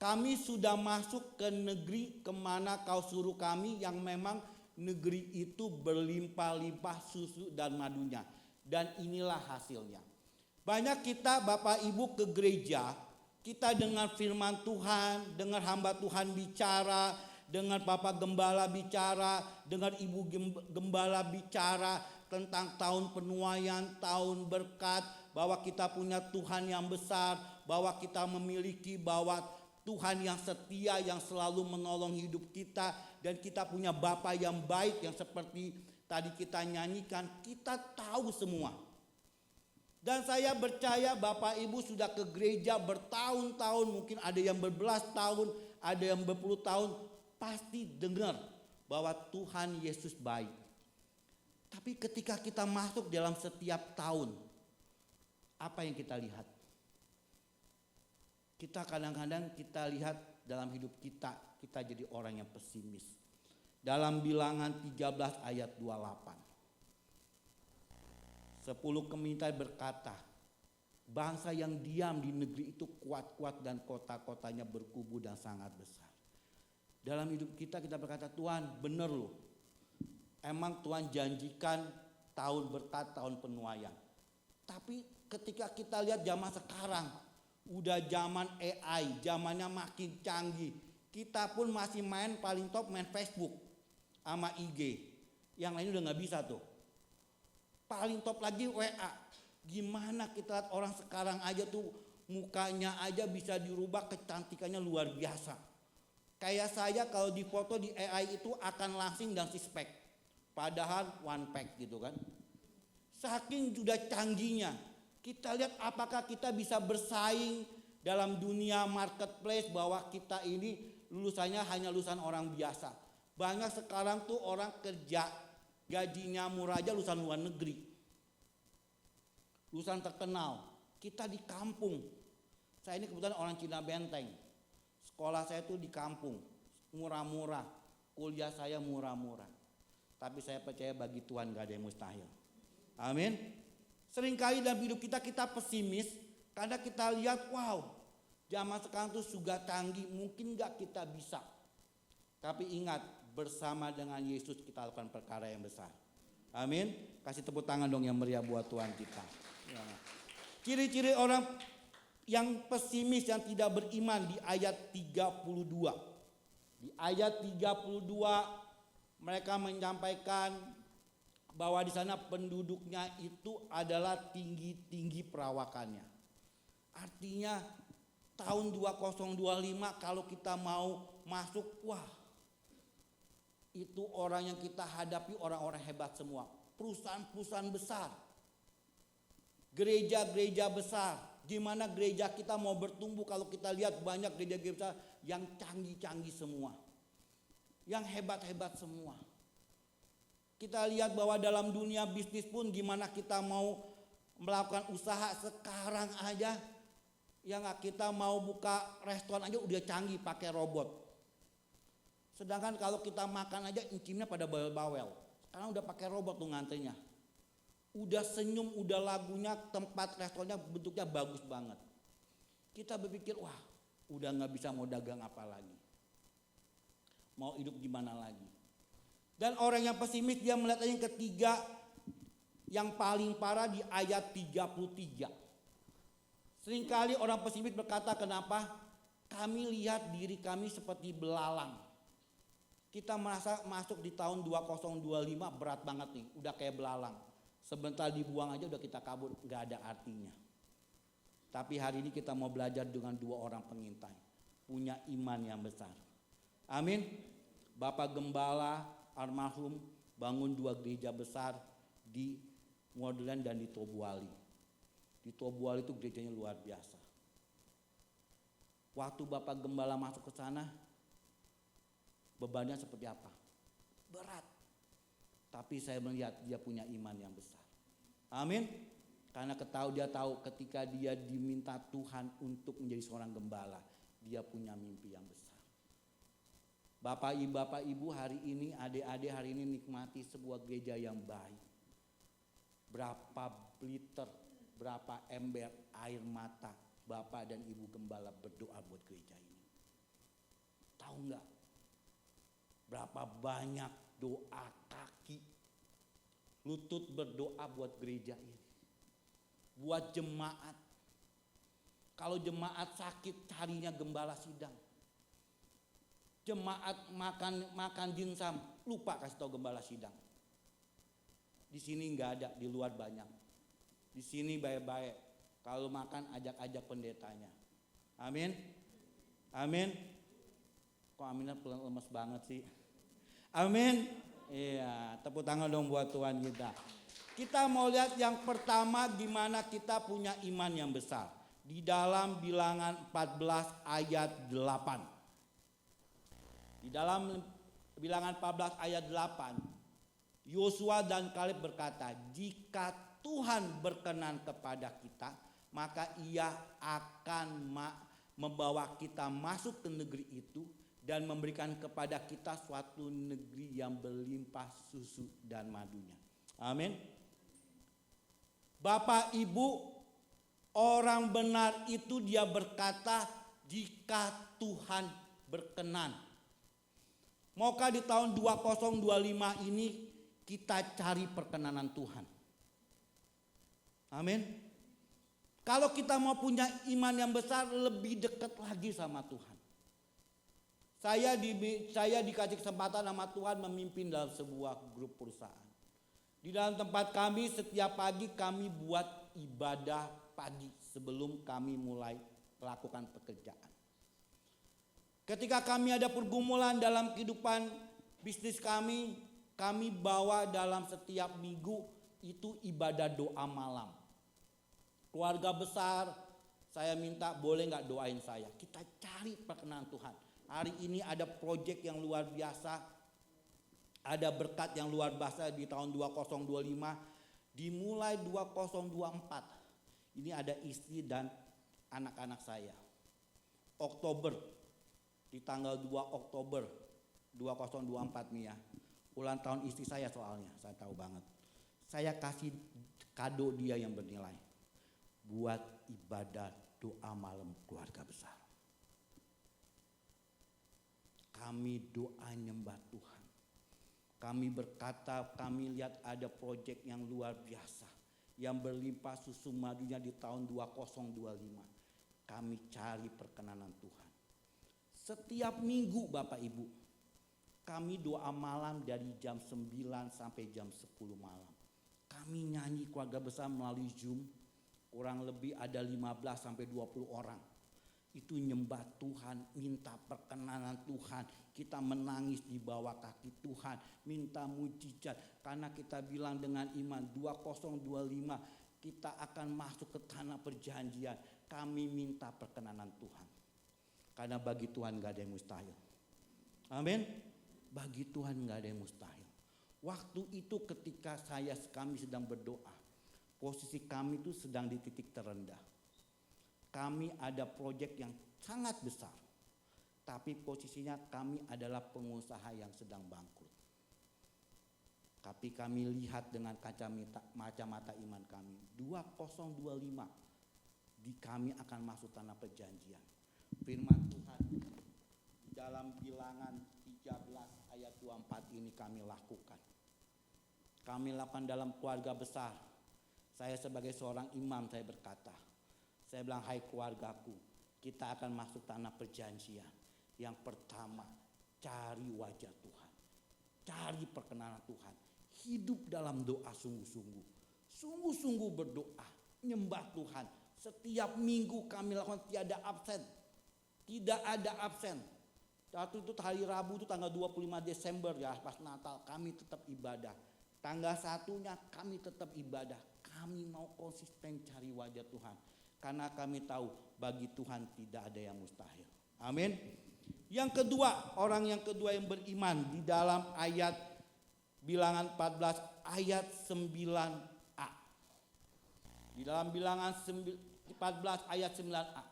Kami sudah masuk ke negeri kemana kau suruh kami, yang memang negeri itu berlimpah-limpah susu dan madunya. Dan inilah hasilnya. Banyak kita Bapak Ibu ke gereja, kita dengar firman Tuhan, dengar hamba Tuhan bicara, dengar Bapak Gembala bicara, dengar Ibu Gembala bicara tentang tahun penuaian, tahun berkat, bahwa kita punya Tuhan yang besar, bahwa kita memiliki bahwa Tuhan yang setia, yang selalu menolong hidup kita, dan kita punya Bapa yang baik, yang seperti tadi kita nyanyikan, kita tahu semua. Dan saya percaya Bapak Ibu sudah ke gereja bertahun-tahun, mungkin ada yang berbelas tahun, ada yang berpuluh tahun, pasti dengar bahwa Tuhan Yesus baik. Tapi ketika kita masuk dalam setiap tahun, apa yang kita lihat? Kita kadang-kadang kita lihat dalam hidup kita jadi orang yang pesimis. Dalam bilangan 13 ayat 28. 10 pengintai berkata, bangsa yang diam di negeri itu kuat-kuat dan kota-kotanya berkubu dan sangat besar. Dalam hidup kita berkata, Tuhan bener loh. Emang Tuhan janjikan tahun berkat, tahun penuaian. Tapi ketika kita lihat zaman sekarang, udah zaman AI, zamannya makin canggih. Kita pun masih paling top main Facebook sama IG. Yang lain udah gak bisa tuh. Paling top lagi WA. Gimana kita lihat orang sekarang aja tuh mukanya aja bisa dirubah, kecantikannya luar biasa. Kayak saya kalau difoto di AI itu akan langsing dan suspek. Padahal one pack gitu kan. Saking sudah canggihnya. Kita lihat apakah kita bisa bersaing dalam dunia marketplace, bahwa kita ini lulusannya hanya lulusan orang biasa. Banyak sekarang tuh orang kerja gajinya murah aja lulusan luar negeri. Lulusan terkenal. Kita di kampung. Saya ini kebetulan orang Cina Benteng. Sekolah saya tuh di kampung. Murah-murah. Kuliah saya murah-murah. Tapi saya percaya bagi Tuhan gak ada yang mustahil. Amin. Seringkali dalam hidup kita pesimis. Karena kita lihat wow. Zaman sekarang tuh sudah canggih. Mungkin gak kita bisa. Tapi ingat, bersama dengan Yesus kita lakukan perkara yang besar. Amin. Kasih tepuk tangan dong yang meriah buat Tuhan kita. Ya. Ciri-ciri orang yang pesimis, yang tidak beriman di ayat 32. Di ayat 32 mereka menyampaikan bahwa di sana penduduknya itu adalah tinggi-tinggi perawakannya. Artinya tahun 2025 kalau kita mau masuk, wah, itu orang yang kita hadapi orang-orang hebat semua. Perusahaan-perusahaan besar. Gereja-gereja besar. Gimana gereja kita mau bertumbuh kalau kita lihat banyak gereja-gereja besar yang canggih-canggih semua. Yang hebat-hebat semua. Kita lihat bahwa dalam dunia bisnis pun gimana kita mau melakukan usaha sekarang aja, ya nggak, kita mau buka restoran aja udah canggih pakai robot. Sedangkan kalau kita makan aja incimnya pada bawel-bawel. Sekarang udah pakai robot tuh ngantrinya. Udah senyum, udah lagunya, tempat restorannya bentuknya bagus banget. Kita berpikir, wah udah nggak bisa mau dagang apa lagi. Mau hidup gimana lagi. Dan orang yang pesimis dia melihat yang ketiga, yang paling parah di ayat 33. Seringkali orang pesimis berkata, kenapa? Kami lihat diri kami seperti belalang. Kita merasa masuk di tahun 2025 berat banget nih, udah kayak belalang. Sebentar dibuang aja udah kita kabur, gak ada artinya. Tapi hari ini kita mau belajar dengan dua orang pengintai. Punya iman yang besar. Amin. Bapak Gembala almarhum bangun 2 gereja besar di Modeland dan di Tobuali. Di Tobuali itu gerejanya luar biasa. Waktu Bapak Gembala masuk ke sana, bebannya seperti apa? Berat. Tapi saya melihat dia punya iman yang besar. Amin. Karena dia tahu ketika dia diminta Tuhan untuk menjadi seorang gembala, dia punya mimpi yang besar. Bapak ibu hari ini, adik-adik hari ini nikmati sebuah gereja yang baik. Berapa liter, berapa ember air mata Bapak dan Ibu Gembala berdoa buat gereja ini. Tahu nggak? Berapa banyak doa kaki, lutut berdoa buat gereja ini. Buat jemaat. Kalau jemaat sakit carinya gembala sidang. Jemaat makan dimsum lupa kasih tahu gembala sidang. Di sini nggak ada, di luar banyak. Di sini baik-baik. Kalau makan ajak-ajak pendetanya. Amin. Amin. Kok aminnya lemes banget sih. Amin. Iya, tepuk tangan dong buat Tuhan kita. Kita mau lihat yang pertama gimana kita punya iman yang besar. Di dalam Bilangan 14 ayat 8. Di dalam Bilangan 14 ayat 8. Yosua dan Kaleb berkata, jika Tuhan berkenan kepada kita, maka ia akan membawa kita masuk ke negeri itu dan memberikan kepada kita suatu negeri yang berlimpah susu dan madunya. Amin. Bapak Ibu, orang benar itu dia berkata jika Tuhan berkenan. Maukah di tahun 2025 ini kita cari perkenanan Tuhan? Amin. Kalau kita mau punya iman yang besar, lebih dekat lagi sama Tuhan. Saya dikasih kesempatan sama Tuhan memimpin dalam sebuah grup perusahaan. Di dalam tempat kami setiap pagi kami buat ibadah pagi sebelum kami mulai melakukan pekerjaan. Ketika kami ada pergumulan dalam kehidupan bisnis kami bawa dalam setiap minggu itu ibadah doa malam. Keluarga besar, saya minta boleh gak doain saya. Kita cari perkenan Tuhan. Hari ini ada proyek yang luar biasa. Ada berkat yang luar biasa di tahun 2025. Dimulai 2024. Ini ada istri dan anak-anak saya. Oktober. Di tanggal 2 Oktober 2024 nih ya. Ulang tahun istri saya soalnya. Saya tahu banget. Saya kasih kado dia yang bernilai. Buat ibadah doa malam keluarga besar. Kami doa nyembah Tuhan. Kami berkata, kami lihat ada proyek yang luar biasa. Yang berlimpah susu madunya di tahun 2025. Kami cari perkenanan Tuhan. Setiap minggu Bapak Ibu. Kami doa malam dari jam 9 sampai jam 10 malam. Kami nyanyi keluarga besar melalui Zoom. Kurang lebih ada 15 sampai 20 orang. Itu nyembah Tuhan, minta perkenanan Tuhan. Kita menangis di bawah kaki Tuhan, minta mujizat. Karena kita bilang dengan iman 2025 kita akan masuk ke tanah perjanjian. Kami minta perkenanan Tuhan. Karena bagi Tuhan gak ada yang mustahil. Amin. Bagi Tuhan gak ada yang mustahil. Waktu itu ketika kami sedang berdoa, posisi kami itu sedang di titik terendah. Kami ada proyek yang sangat besar, tapi posisinya kami adalah pengusaha yang sedang bangkrut. Tapi kami lihat dengan kacamata iman kami, 2025 di kami akan masuk tanah perjanjian. Firman Tuhan dalam Bilangan 13 ayat 24 ini kami lakukan. Kami lakukan dalam keluarga besar. Saya sebagai seorang imam saya berkata, saya bilang, hai keluargaku, kita akan masuk tanah perjanjian. Yang pertama, cari wajah Tuhan, cari perkenanan Tuhan, hidup dalam doa sungguh-sungguh, sungguh-sungguh berdoa, nyembah Tuhan. Setiap minggu kami lakukan tiada absen, tidak ada absen. Waktu itu hari Rabu itu tanggal 25 Desember ya, pas Natal kami tetap ibadah. Tanggal 1-nya kami tetap ibadah. Kami mau konsisten cari wajah Tuhan. Karena kami tahu bagi Tuhan tidak ada yang mustahil. Amin. Yang kedua, orang yang kedua yang beriman di dalam ayat Bilangan 14 ayat 9a. Di dalam Bilangan 14 ayat 9a.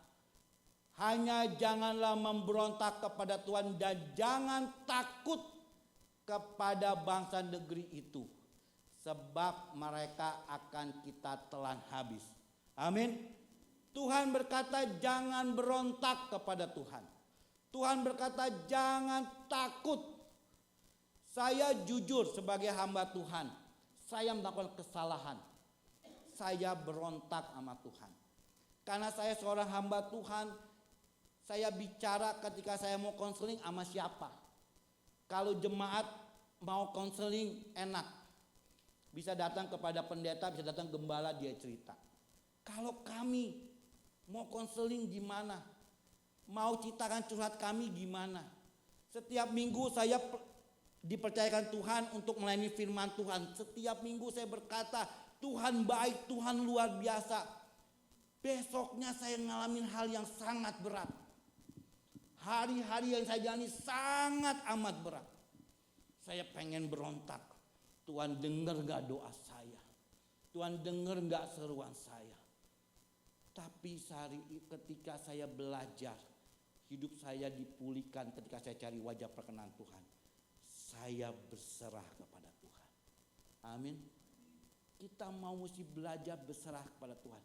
Hanya janganlah memberontak kepada Tuhan dan jangan takut kepada bangsa negeri itu, sebab mereka akan kita telan habis. Amin. Tuhan berkata jangan berontak kepada Tuhan. Tuhan berkata jangan takut. Saya jujur sebagai hamba Tuhan, saya melakukan kesalahan. Saya berontak sama Tuhan. Karena saya seorang hamba Tuhan, saya bicara ketika saya mau konseling sama siapa. Kalau jemaat mau konseling enak, bisa datang kepada pendeta, bisa datang gembala, dia cerita. Kalau kami mau konseling gimana? Mau ceritakan curhat kami gimana? Setiap minggu saya dipercayakan Tuhan untuk melayani firman Tuhan. Setiap minggu saya berkata, Tuhan baik, Tuhan luar biasa. Besoknya saya ngalamin hal yang sangat berat. Hari-hari yang saya jalani sangat amat berat. Saya pengen berontak. Tuhan dengar gak doa saya? Tuhan dengar gak seruan saya? Tapi ketika saya belajar, hidup saya dipulihkan ketika saya cari wajah perkenan Tuhan. Saya berserah kepada Tuhan. Amin. Kita mau mesti belajar berserah kepada Tuhan.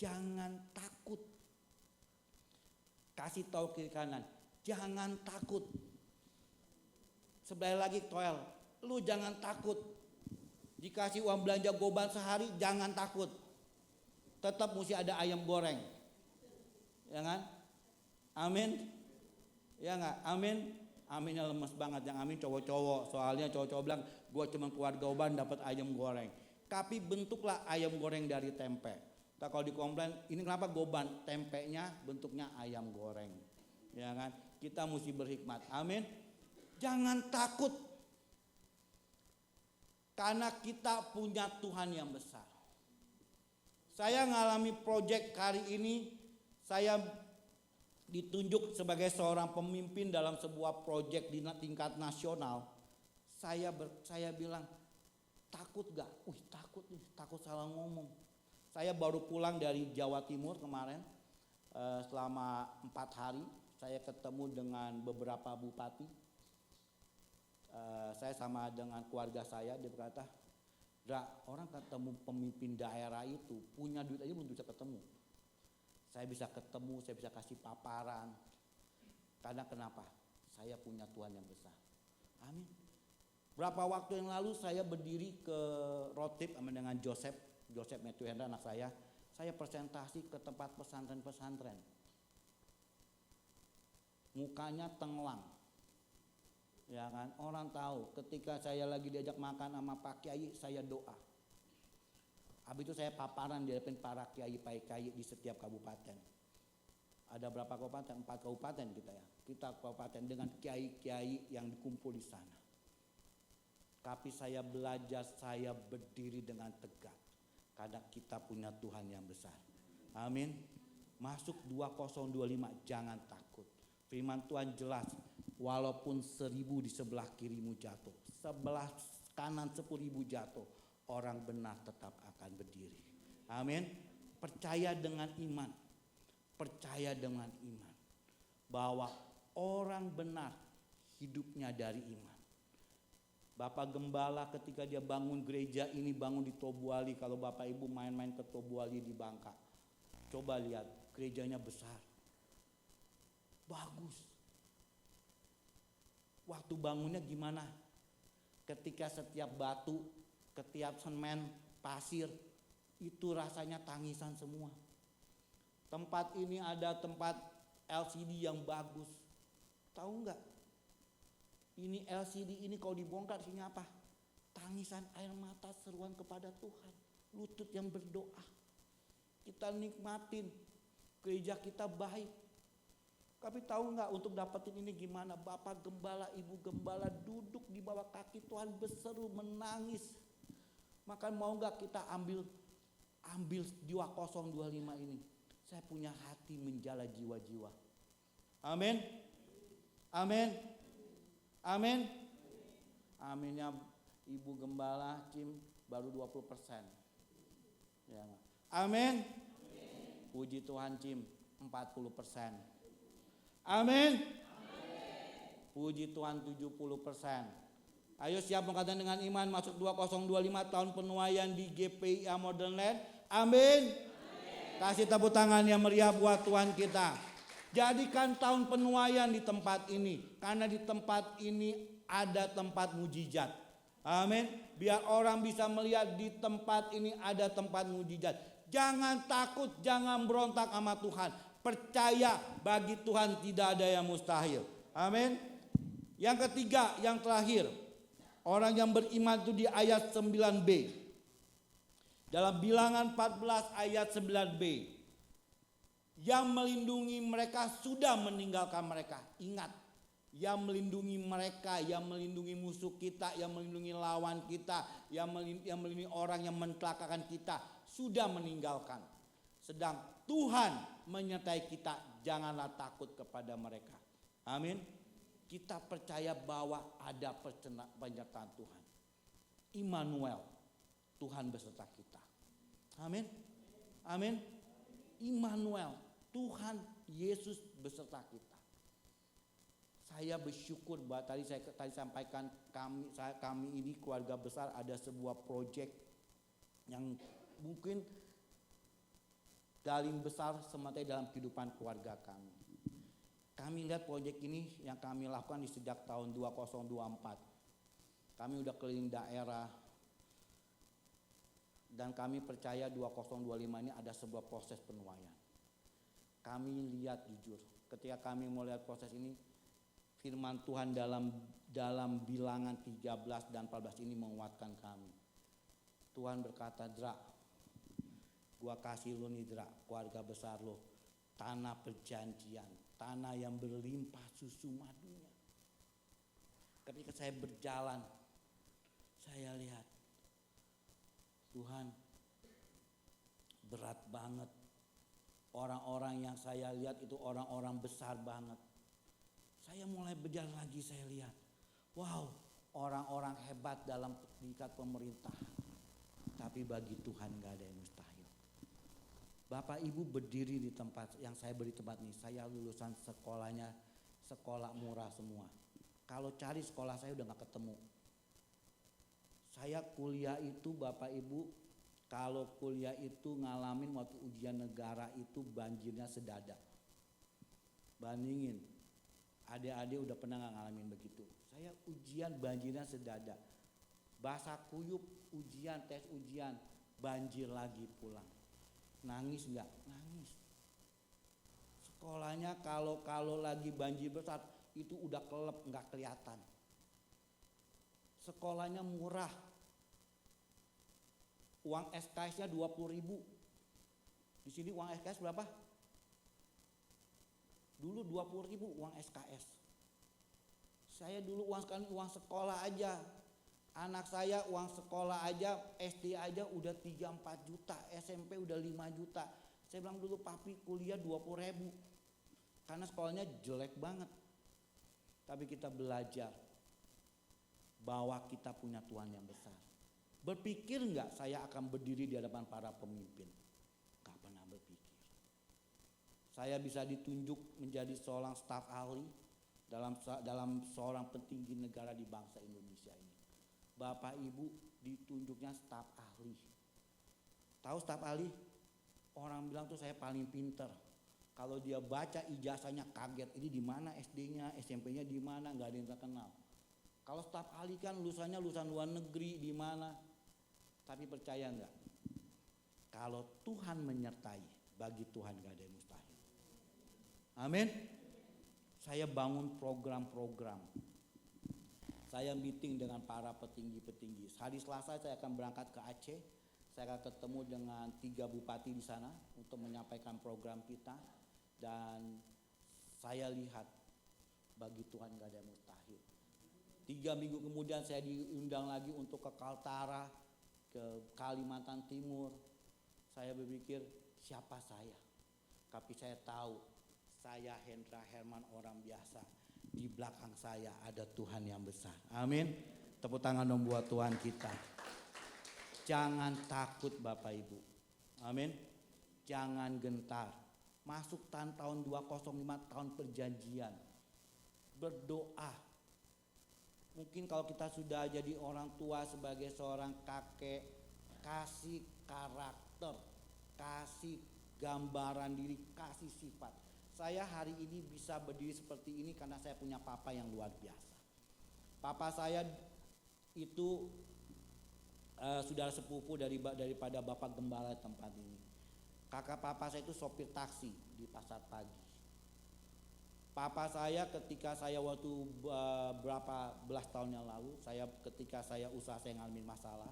Jangan takut. Kasih tahu kiri kanan, jangan takut. Sebelah lagi toel, lu jangan takut. Dikasih uang belanja goban sehari, jangan takut. Tetap mesti ada ayam goreng. Ya kan? Amin. Ya enggak? Amin. Aminnya lemes banget, yang amin cowok-cowok. Soalnya cowok-cowok bilang, gue cuma keluar goban dapat ayam goreng. Tapi bentuklah ayam goreng dari tempe. Nah, kalau dikomplain, ini kenapa goban? Tempenya bentuknya ayam goreng. Ya kan? Kita mesti berhikmat. Amin. Jangan takut. Karena kita punya Tuhan yang besar. Saya ngalami proyek hari ini, saya ditunjuk sebagai seorang pemimpin dalam sebuah proyek di tingkat nasional. Saya bilang, takut gak? Takut nih, takut salah ngomong. Saya baru pulang dari Jawa Timur kemarin, selama 4 hari. Saya ketemu dengan beberapa bupati. Saya sama dengan keluarga saya, dia berkata, orang ketemu pemimpin daerah itu punya duit aja belum bisa ketemu. Saya bisa ketemu, saya bisa kasih paparan. Karena kenapa? Saya punya Tuhan yang besar. Amin. Berapa waktu yang lalu saya berdiri ke Rotip sama dengan Joseph Matthew Hendra anak saya presentasi ke tempat pesantren-pesantren. Mukanya tenggelam. Ya kan, orang tahu ketika saya lagi diajak makan sama Pak Kiai, saya doa. Habis itu saya paparan di depan para kiai di setiap kabupaten. Ada berapa kabupaten? 4 kabupaten kita ya. Kita kabupaten dengan kiai-kiai yang dikumpul di sana. Tapi saya belajar, saya berdiri dengan tegak. Karena kita punya Tuhan yang besar. Amin. Masuk 2025, jangan takut. Firman Tuhan jelas, walaupun 1000 di sebelah kirimu jatuh, sebelah kanan 10.000 jatuh, orang benar tetap akan berdiri. Amin. Percaya dengan iman. Percaya dengan iman. Bahwa orang benar hidupnya dari iman. Bapak Gembala ketika dia bangun gereja ini, bangun di Tobuali. Kalau Bapak Ibu main-main ke Tobuali di Bangka, coba lihat, gerejanya besar, bagus. Waktu bangunnya gimana? Ketika setiap batu, setiap semen, pasir, itu rasanya tangisan semua. Tempat ini ada tempat LCD yang bagus. Tahu nggak? Ini LCD ini kalau dibongkar isinya apa? Tangisan air mata, seruan kepada Tuhan. Lutut yang berdoa. Kita nikmatin. Gereja kita baik. Tapi tahu nggak untuk dapetin ini gimana? Bapak Gembala, Ibu Gembala duduk di bawah kaki Tuhan, berseru, menangis. Maka mau nggak kita ambil jiwa 025 ini? Saya punya hati menjala jiwa-jiwa. Amin. Amin. Amin. Aminnya Ibu Gembala Cim baru 20%. Ya. Amin. Puji Tuhan Cim 40%. Amin. Puji Tuhan 70%. Ayo siap mengatakan dengan iman masuk 2025 tahun penuaian di GPIA Modern Land. Amin. Kasih tepuk tangan yang meriah buat Tuhan kita. Jadikan tahun penuaian di tempat ini. Karena di tempat ini ada tempat mujizat. Amin. Biar orang bisa melihat di tempat ini ada tempat mujizat. Jangan takut, jangan berontak sama Tuhan. Percaya bagi Tuhan tidak ada yang mustahil. Amin. Yang ketiga, yang terakhir. Orang yang beriman itu di ayat 9b. Dalam Bilangan 14 ayat 9b. Yang melindungi mereka sudah meninggalkan mereka. Ingat, yang melindungi mereka, yang melindungi musuh kita, yang melindungi lawan kita, yang melindungi orang yang mencelakakan kita, sudah meninggalkan. Sedang Tuhan menyertai kita, janganlah takut kepada mereka. Amin. Kita percaya bahwa ada penyertaan Tuhan. Immanuel, Tuhan beserta kita. Amin. Amin. Immanuel, Tuhan Yesus beserta kita. Saya bersyukur bahwa tadi saya sampaikan kami ini keluarga besar ada sebuah proyek yang mungkin paling besar semata dalam kehidupan keluarga kami. Kami lihat proyek ini yang kami lakukan di sejak tahun 2024. Kami udah keliling daerah dan kami percaya 2025 ini ada sebuah proses penuaian. Kami lihat jujur, ketika kami melihat proses ini, firman Tuhan dalam Bilangan 13 dan 14 ini menguatkan kami. Tuhan berkata, Dra, gua kasih lu nih Dra, keluarga besar lu, tanah perjanjian, tanah yang berlimpah susu madunya. Ketika saya berjalan, saya lihat, Tuhan berat banget. Orang-orang yang saya lihat itu orang-orang besar banget. Saya mulai berjalan lagi, saya lihat, wow, orang-orang hebat dalam tingkat pemerintahan. Tapi bagi Tuhan gak ada yang mustahil. Bapak Ibu berdiri di tempat yang saya beri tempat ini. Saya lulusan sekolahnya sekolah murah semua. Kalau cari sekolah saya udah gak ketemu. Saya kuliah itu Bapak Ibu, kalau kuliah itu ngalamin waktu ujian negara itu banjirnya sedada. Bandingin, adik-adik udah pernah gak ngalamin begitu. Saya ujian banjirnya sedada. Basah kuyup ujian, tes ujian, banjir lagi pulang. Nangis gak? Nangis. Sekolahnya kalau lagi banjir besar itu udah kelep gak kelihatan. Sekolahnya murah. Uang SKS-nya 20.000. Di sini uang SKS berapa? Dulu 20.000 uang SKS. Saya dulu uang sekolah aja. Anak saya uang sekolah aja, SD aja udah 3-4 juta, SMP udah 5 juta. Saya bilang dulu papi kuliah 20.000. Karena sekolahnya jelek banget. Tapi kita belajar bahwa kita punya Tuhan yang besar. Berpikir nggak saya akan berdiri di hadapan para pemimpin? Nggak pernah berpikir. Saya bisa ditunjuk menjadi seorang staf ahli dalam seorang petinggi negara di bangsa Indonesia ini. Bapak Ibu ditunjuknya staf ahli. Tahu staf ahli? Orang bilang tuh saya paling pinter. Kalau dia baca ijazahnya kaget, ini di mana SD-nya, SMP-nya di mana, nggak ada yang terkenal. Kalau staf ahli kan lulusannya lulusan luar negeri di mana. Tapi percaya nggak? Kalau Tuhan menyertai, bagi Tuhan nggak ada yang mustahil. Amin. Saya bangun program-program. Saya meeting dengan para petinggi-petinggi. Hari Selasa saya akan berangkat ke Aceh. Saya akan ketemu dengan 3 bupati di sana untuk menyampaikan program kita. Dan saya lihat bagi Tuhan gak ada yang mustahil. 3 minggu kemudian saya diundang lagi untuk ke Kaltara, ke Kalimantan Timur. Saya berpikir siapa saya? Tapi saya tahu saya Hendra Herman orang biasa. Di belakang saya ada Tuhan yang besar. Amin. Tepuk tangan dong buat Tuhan kita. Jangan takut Bapak Ibu. Amin. Jangan gentar. Masuk tahun 205 tahun perjanjian. Berdoa. Mungkin kalau kita sudah jadi orang tua sebagai seorang kakek, kasih karakter, kasih gambaran diri, kasih sifat. Saya hari ini bisa berdiri seperti ini karena saya punya papa yang luar biasa. Papa saya itu saudara sepupu daripada Bapak Gembala tempat ini. Kakak papa saya itu sopir taksi di pasar pagi. Papa saya ketika saya waktu berapa belas tahun yang lalu, ketika saya usaha saya ngalamin masalah.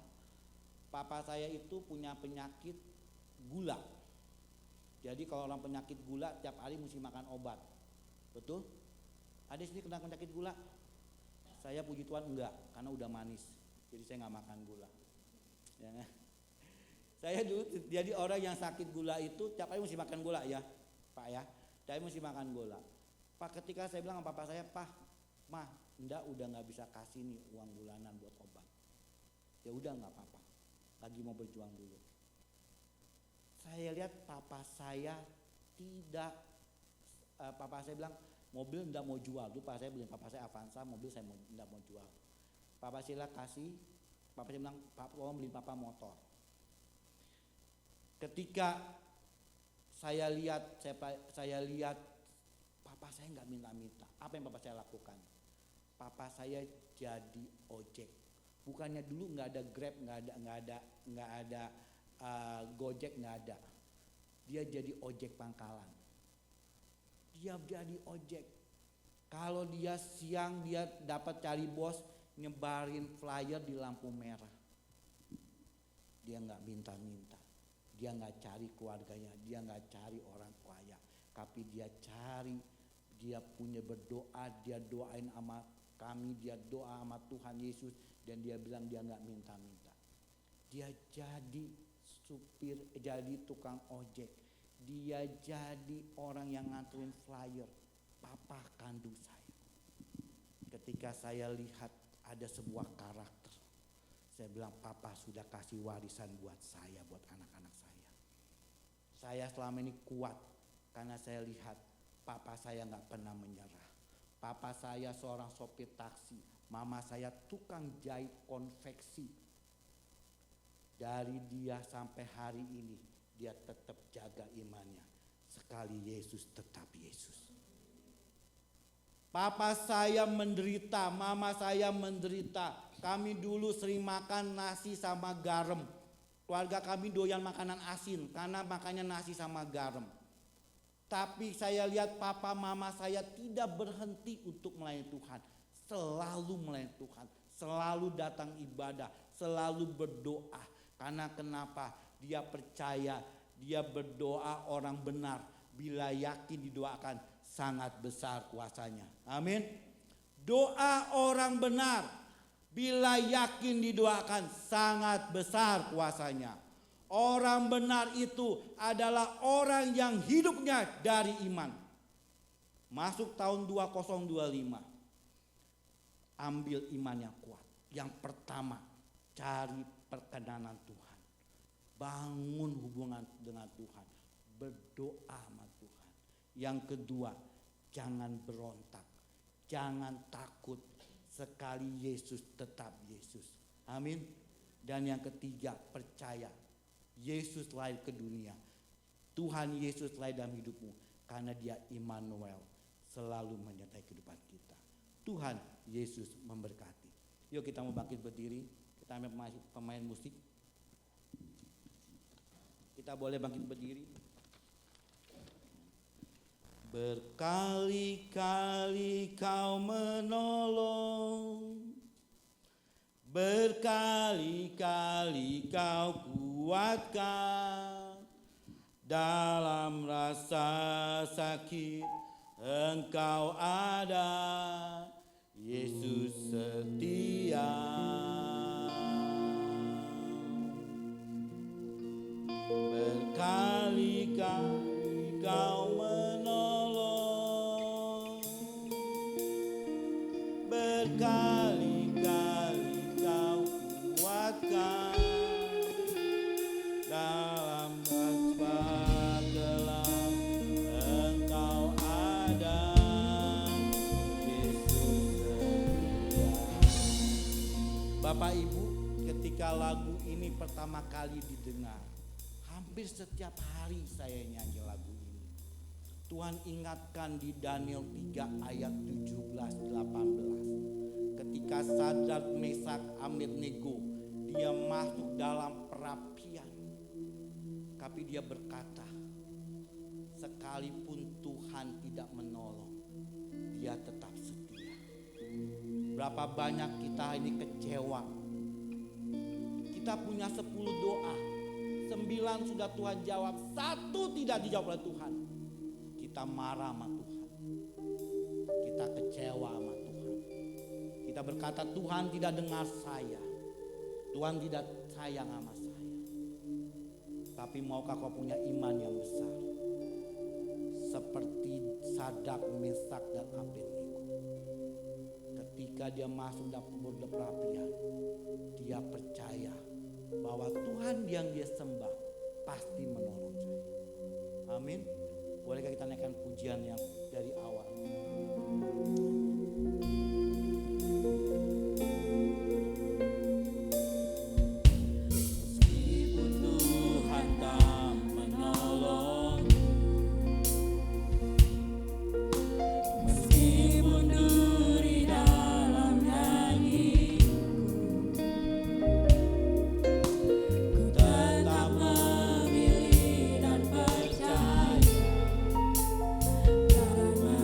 Papa saya itu punya penyakit gula. Jadi kalau orang penyakit gula tiap hari mesti makan obat. Betul? Ada sini kena penyakit gula? Saya puji Tuhan enggak, karena udah manis. Jadi saya nggak makan gula. Ya, saya dulu jadi orang yang sakit gula itu tiap hari mesti makan gula ya, Pak ya. Tiap hari mesti makan gula. Pak, ketika saya bilang sama papa saya, Pak, Mah, enggak udah nggak bisa kasih nih uang bulanan buat obat. Ya udah nggak apa-apa, lagi mau berjuang dulu. Saya lihat papa saya tidak, papa saya bilang mobil enggak mau jual. Dulu papa saya beli, papa saya Avanza, mobil saya enggak mau jual. Papa saya kasih, papa saya bilang, Pak, tolong beli papa motor. Ketika saya lihat papa saya nggak minta-minta. Apa yang papa saya lakukan? Papa saya jadi ojek. Bukannya dulu nggak ada Grab, nggak ada Gojek, nggak ada. Dia jadi ojek pangkalan. Dia jadi ojek. Kalau dia siang dia dapat cari bos, nyebarin flyer di lampu merah. Dia nggak minta-minta. Dia nggak cari keluarganya, dia nggak cari orang kaya, tapi dia cari, dia punya berdoa, dia doain sama kami, dia doa sama Tuhan Yesus, dan dia bilang dia nggak minta-minta. Dia jadi supir, jadi tukang ojek, dia jadi orang yang nganterin flyer, papa kandung saya. Ketika saya lihat ada sebuah karakter, saya bilang papa sudah kasih warisan buat saya, buat anak-anak saya. Saya selama ini kuat karena saya lihat papa saya nggak pernah menyerah. Papa saya seorang sopir taksi, mama saya tukang jahit konveksi. Dari dia sampai hari ini dia tetap jaga imannya. Sekali Yesus tetap Yesus. Papa saya menderita, mama saya menderita. Kami dulu sering makan nasi sama garam. Keluarga kami doyan makanan asin karena makannya nasi sama garam. Tapi saya lihat papa mama saya tidak berhenti untuk melayani Tuhan. Selalu melayani Tuhan, selalu datang ibadah, selalu berdoa. Karena kenapa? Dia percaya, dia berdoa orang benar. Bila yakin didoakan, sangat besar kuasanya. Amin. Doa orang benar. Bila yakin didoakan, sangat besar kuasanya. Orang benar itu adalah orang yang hidupnya dari iman. Masuk tahun 2025. Ambil iman yang kuat. Yang pertama, cari perkenanan Tuhan. Bangun hubungan dengan Tuhan. Berdoa sama Tuhan. Yang kedua, jangan berontak. Jangan takut. Sekali Yesus tetap Yesus. Amin. Dan yang ketiga, percaya. Yesus lahir ke dunia. Tuhan Yesus lahir dalam hidupmu. Karena dia Immanuel. Selalu menyertai kehidupan kita. Tuhan Yesus memberkati. Yuk kita mau bangkit berdiri. Kita ambil pemain musik. Kita boleh bangkit berdiri. Berkali-kali kau menolong, berkali-kali kau kuatkan, dalam rasa sakit Engkau ada, Yesus setia. Berkali-kali kau menolong, berkali-kali kau kuatkan, dalam rasa gelap Engkau ada, Yesus setia. Bapak Ibu, ketika lagu ini pertama kali didengar, hampir setiap hari saya nyanyi lagu ini. Tuhan ingatkan di Daniel 3 ayat 17-18. Ketika Sadrak, Mesak, Abednego dia masuk dalam perapian. Tapi dia berkata, sekalipun Tuhan tidak menolong, dia tetap setia. Berapa banyak kita ini kecewa. Kita punya 10 doa. 9 sudah Tuhan jawab, 1 tidak dijawab oleh Tuhan. Kita marah sama Tuhan. Kita kecewa sama Tuhan. Kita berkata, Tuhan tidak dengar saya. Tuhan tidak sayang sama saya. Tapi maukah kau punya iman yang besar? Seperti Sadrak, Mesak, dan Abednego. Ketika dia masuk dalam perapian, dia percaya bahwa Tuhan yang dia sembah pasti menolong saya. Amin. Bolehkah kita naikkan pujian yang dari awal? Meskipun Tuhan tak menolong, meskipun duri dalam nyanyi, tetap memilih dan percaya, karena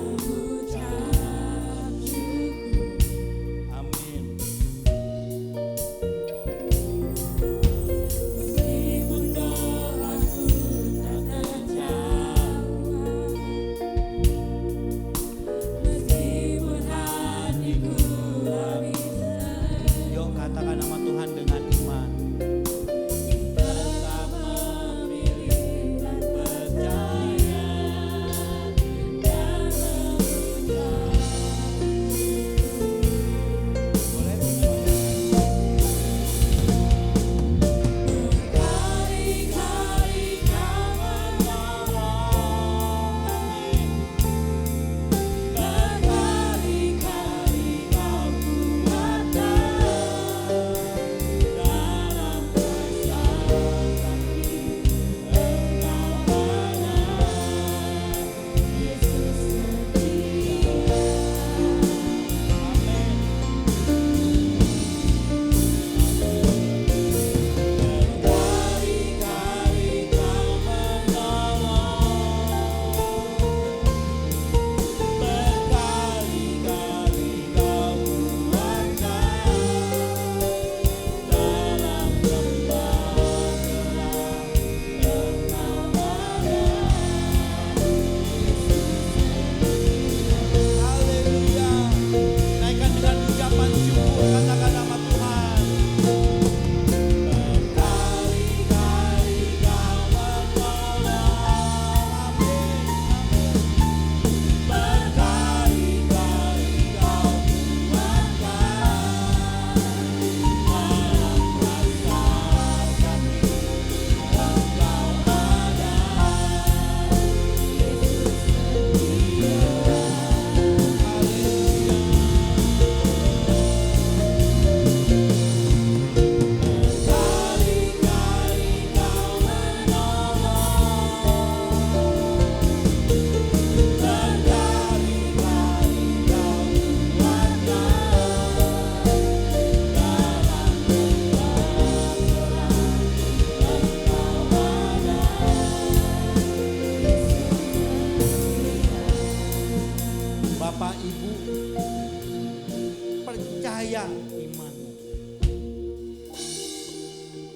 Bapak Ibu, percaya imanmu.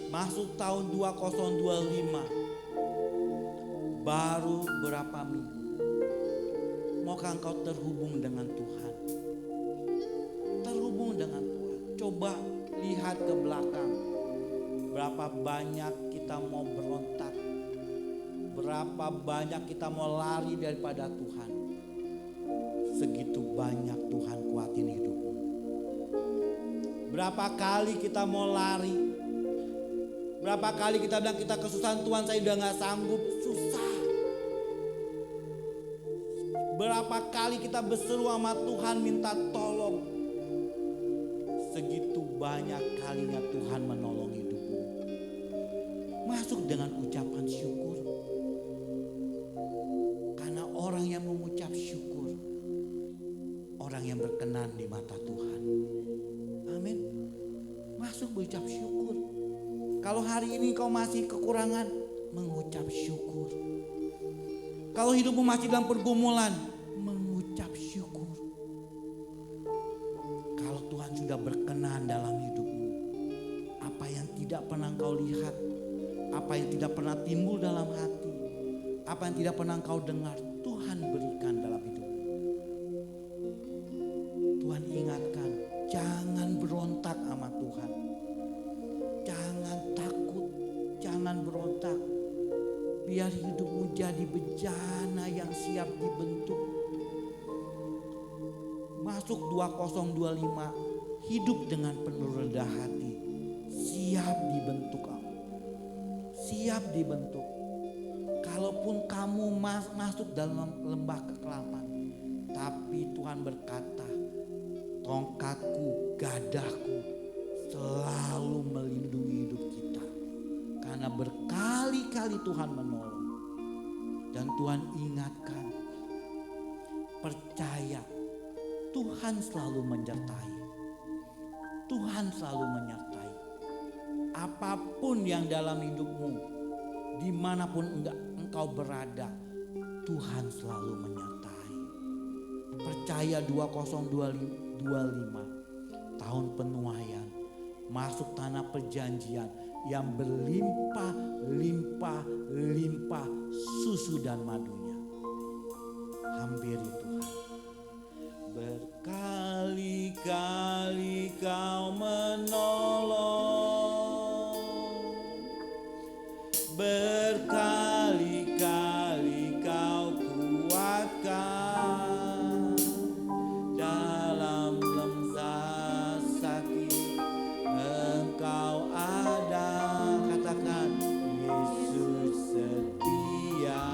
Masuk tahun 2025, baru berapa minggu. Maukah engkau terhubung dengan Tuhan? Terhubung dengan Tuhan. Coba lihat ke belakang. Berapa banyak kita mau berontak. Berapa banyak kita mau lari daripada Tuhan. Segitu banyak Tuhan kuatin hidupmu. Berapa kali kita mau lari. Berapa kali kita bilang kita kesusahan, Tuhan saya udah gak sanggup. Susah. Berapa kali kita berseru sama Tuhan minta tolong. Segitu banyak kalinya Tuhan menolong hidupmu. Masuk dengan ucapan syukur. Karena orang yang mengucap syukur, orang yang berkenan di mata Tuhan. Amin. Masuk berucap syukur. Kalau hari ini kau masih kekurangan, mengucap syukur. Kalau hidupmu masih dalam pergumulan, mengucap syukur. Kalau Tuhan sudah berkenan dalam hidupmu, apa yang tidak pernah kau lihat, apa yang tidak pernah timbul dalam hati, apa yang tidak pernah kau dengar, Tuhan berikan dalam hidupmu. Tuhan ingatkan, jangan berontak sama Tuhan. Jangan takut, jangan berontak. Biar hidupmu jadi bejana yang siap dibentuk. Masuk 2025, hidup dengan penuh rendah hati. Siap dibentuk kamu. Siap dibentuk. Kalaupun kamu masuk dalam lembah kekelaman, tapi Tuhan berkata, tongkatku, gadahku selalu melindungi hidup kita. Karena berkali-kali Tuhan menolong. Dan Tuhan ingatkan, percaya Tuhan selalu menyertai. Tuhan selalu menyertai. Apapun yang dalam hidupmu, dimanapun engkau berada, Tuhan selalu menyertai. Percaya 2025, tahun penuaian, masuk tanah perjanjian yang berlimpah, limpah, limpah susu dan madunya. Hampiri Tuhan. Berkali-kali kau menolong, berkali-kali kau kuatkan dalam lemah sakit. Engkau ada, katakan Yesus setia.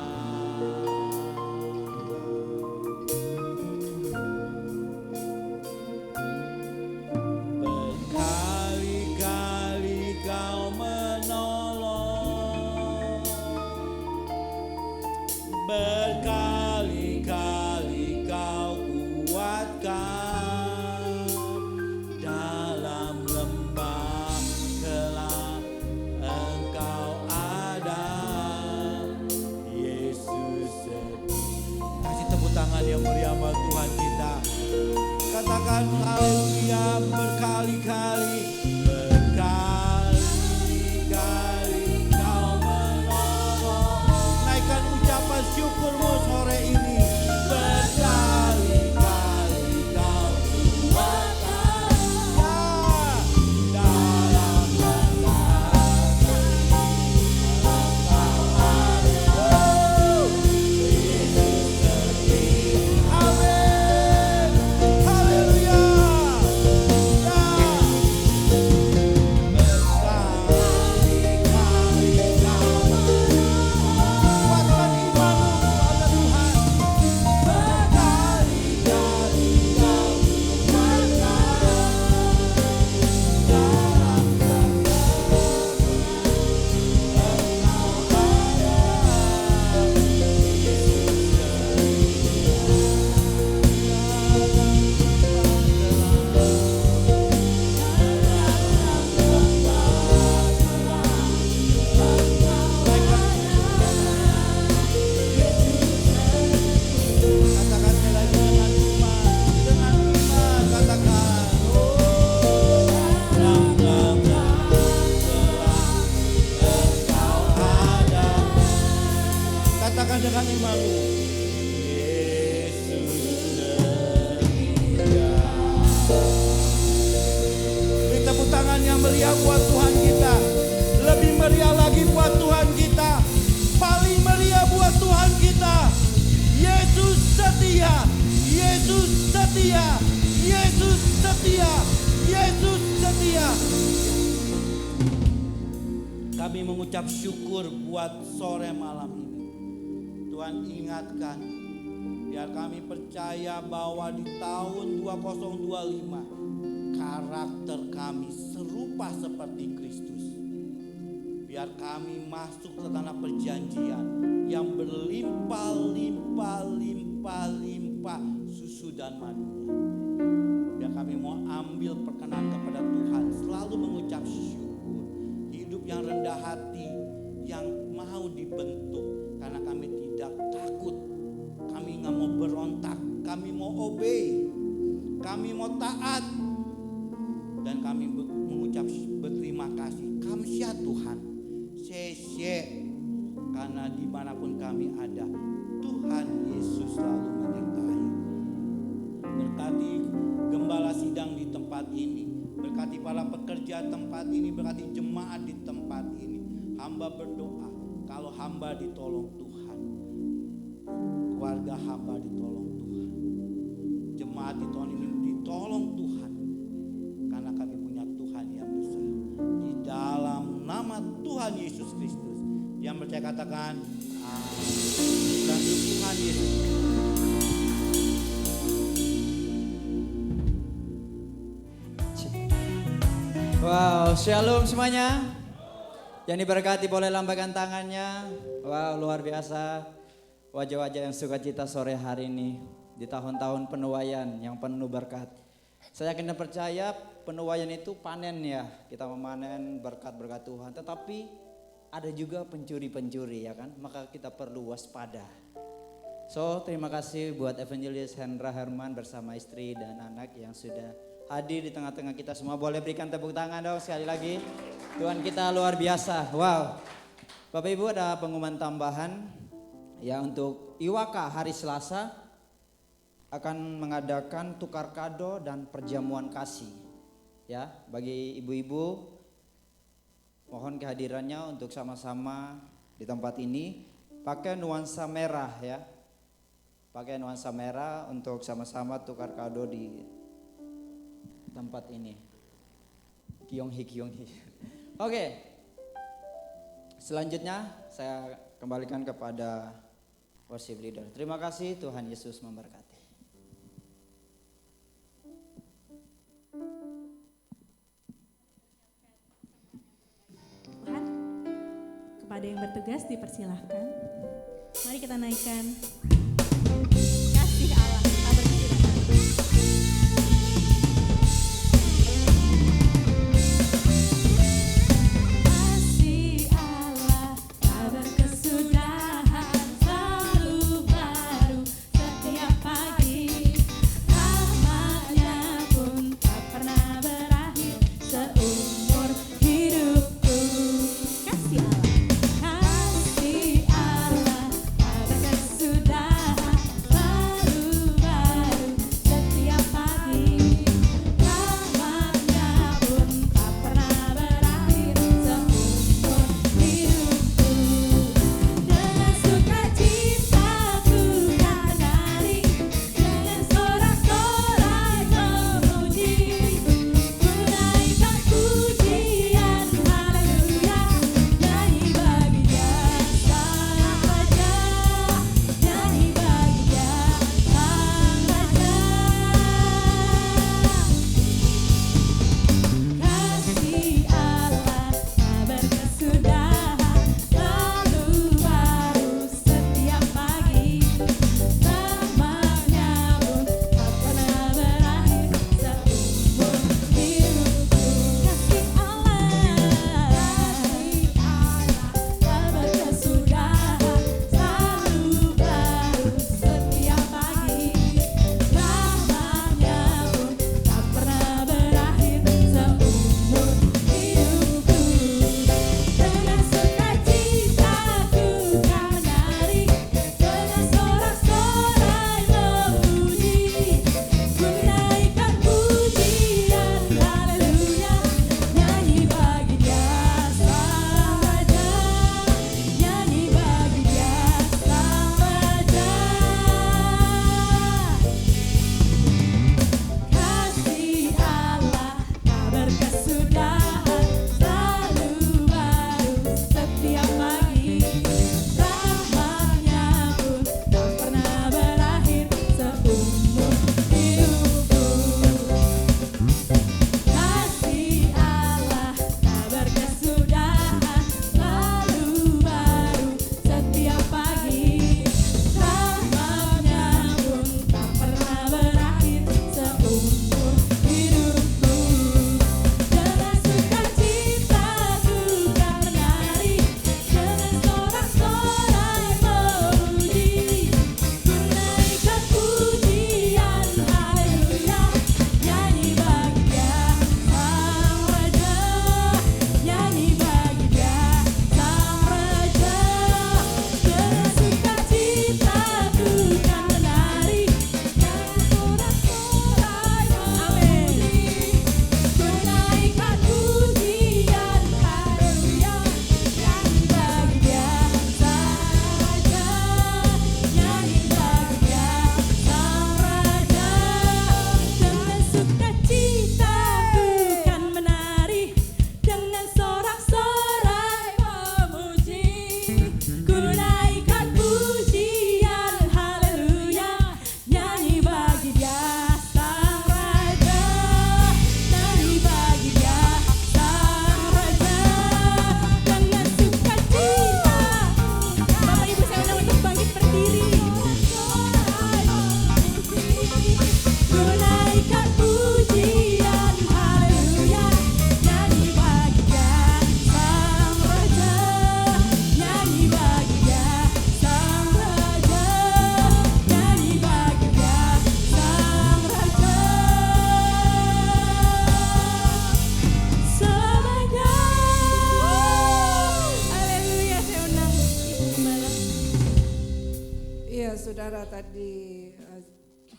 Berkali-kali kau menolong, berkali-kali kau kuatkan dalam lembah gelap. Engkau ada, Yesus setia. Kasih tepuk tangan yang meriah buat Tuhan kita. Katakan haleluya. Berkali-kali, berkali-kali kau menolong. Naikkan ucapan syukurmu sore ini. Berkali-kali kau kuatkan, ya, dalam lembah engkau ada, Yesus setia. Amin. Haleluya. Ya. meriah buat Tuhan kita. Lebih meriah lagi buat Tuhan kita. Paling meriah buat Tuhan kita. Yesus setia, Yesus setia, Yesus setia, Yesus setia. Kami mengucap syukur buat sore malam ini. Tuhan ingatkan, biar kami percaya bahwa di tahun 2025 karakter kami serupa seperti Kristus. Biar kami masuk ke tanah perjanjian yang berlimpah susu dan madunya. Biar kami mau ambil perkenan kepada Tuhan, selalu mengucap syukur. Hidup yang rendah hati, yang mau dibentuk, karena kami tidak takut. Kami nggak mau berontak, kami mau obey, kami mau taat, dan kami mengucap berterima kasih. Kamsya Tuhan, sesye, karena dimanapun kami ada, Tuhan Yesus selalu menyertai. Berkati gembala sidang di tempat ini, berkati para pekerja tempat ini, berkati jemaat di tempat ini. Hamba berdoa, kalau hamba ditolong Tuhan, keluarga hamba ditolong Tuhan, jemaat di tahun ini ditolong Tuhan, karena kami punya Tuhan yang besar. Di dalam nama Tuhan Yesus Kristus, yang percaya katakan amin. Dan Tuhan Yesus. Wow, shalom semuanya. Yang diberkati boleh lambaikan tangannya. Wow, luar biasa. Wajah-wajah yang sukacita sore hari ini. Di tahun-tahun penuaian yang penuh berkat. Saya yakin dan percaya penuaian itu panen ya. Kita memanen berkat-berkat Tuhan. Tetapi ada juga pencuri-pencuri ya kan. Maka kita perlu waspada. So, terima kasih buat Evangelis Hendra Herman bersama istri dan anak yang sudah hadir di tengah-tengah kita semua. Boleh berikan tepuk tangan dong sekali lagi. Tuhan kita luar biasa. Wow. Bapak Ibu, ada pengumuman tambahan ya, untuk IWAKA hari Selasa akan mengadakan tukar kado dan perjamuan kasih. Ya, bagi ibu-ibu mohon kehadirannya untuk sama-sama di tempat ini pakai nuansa merah ya. Pakai nuansa merah untuk sama-sama tukar kado di tempat ini. Kyonghi. Oke. Selanjutnya saya kembalikan kepada worship leader. Terima kasih, Tuhan Yesus memberkati. Tuhan, kepada yang bertugas dipersilahkan. Mari kita naikkan kasih Allah. Kabar kasih Allah, kabar kesudahan selalu baru setiap pagi. Rahmatnya pun tak pernah berakhir seumur hidupku. Kasih Allah, kabar kesudahan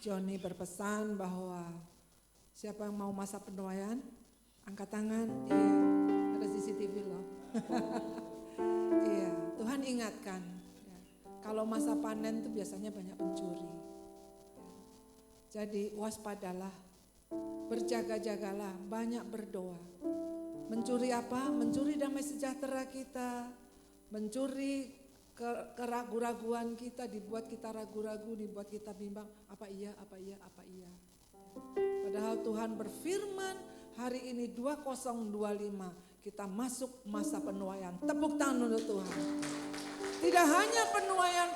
Johnny berpesan bahwa siapa yang mau masa penuaian, angkat tangan. Iya, ada CCTV loh. Iya, Tuhan ingatkan. Ya, kalau masa panen itu biasanya banyak pencuri. Ya, jadi waspadalah, berjaga-jagalah, banyak berdoa. Mencuri apa? Mencuri damai sejahtera kita, mencuri keraguan-raguan kita, dibuat kita ragu-ragu, dibuat kita bimbang, apa iya. Padahal Tuhan berfirman hari ini 2025 kita masuk masa penuaian. Tepuk tangan untuk Tuhan. Tidak hanya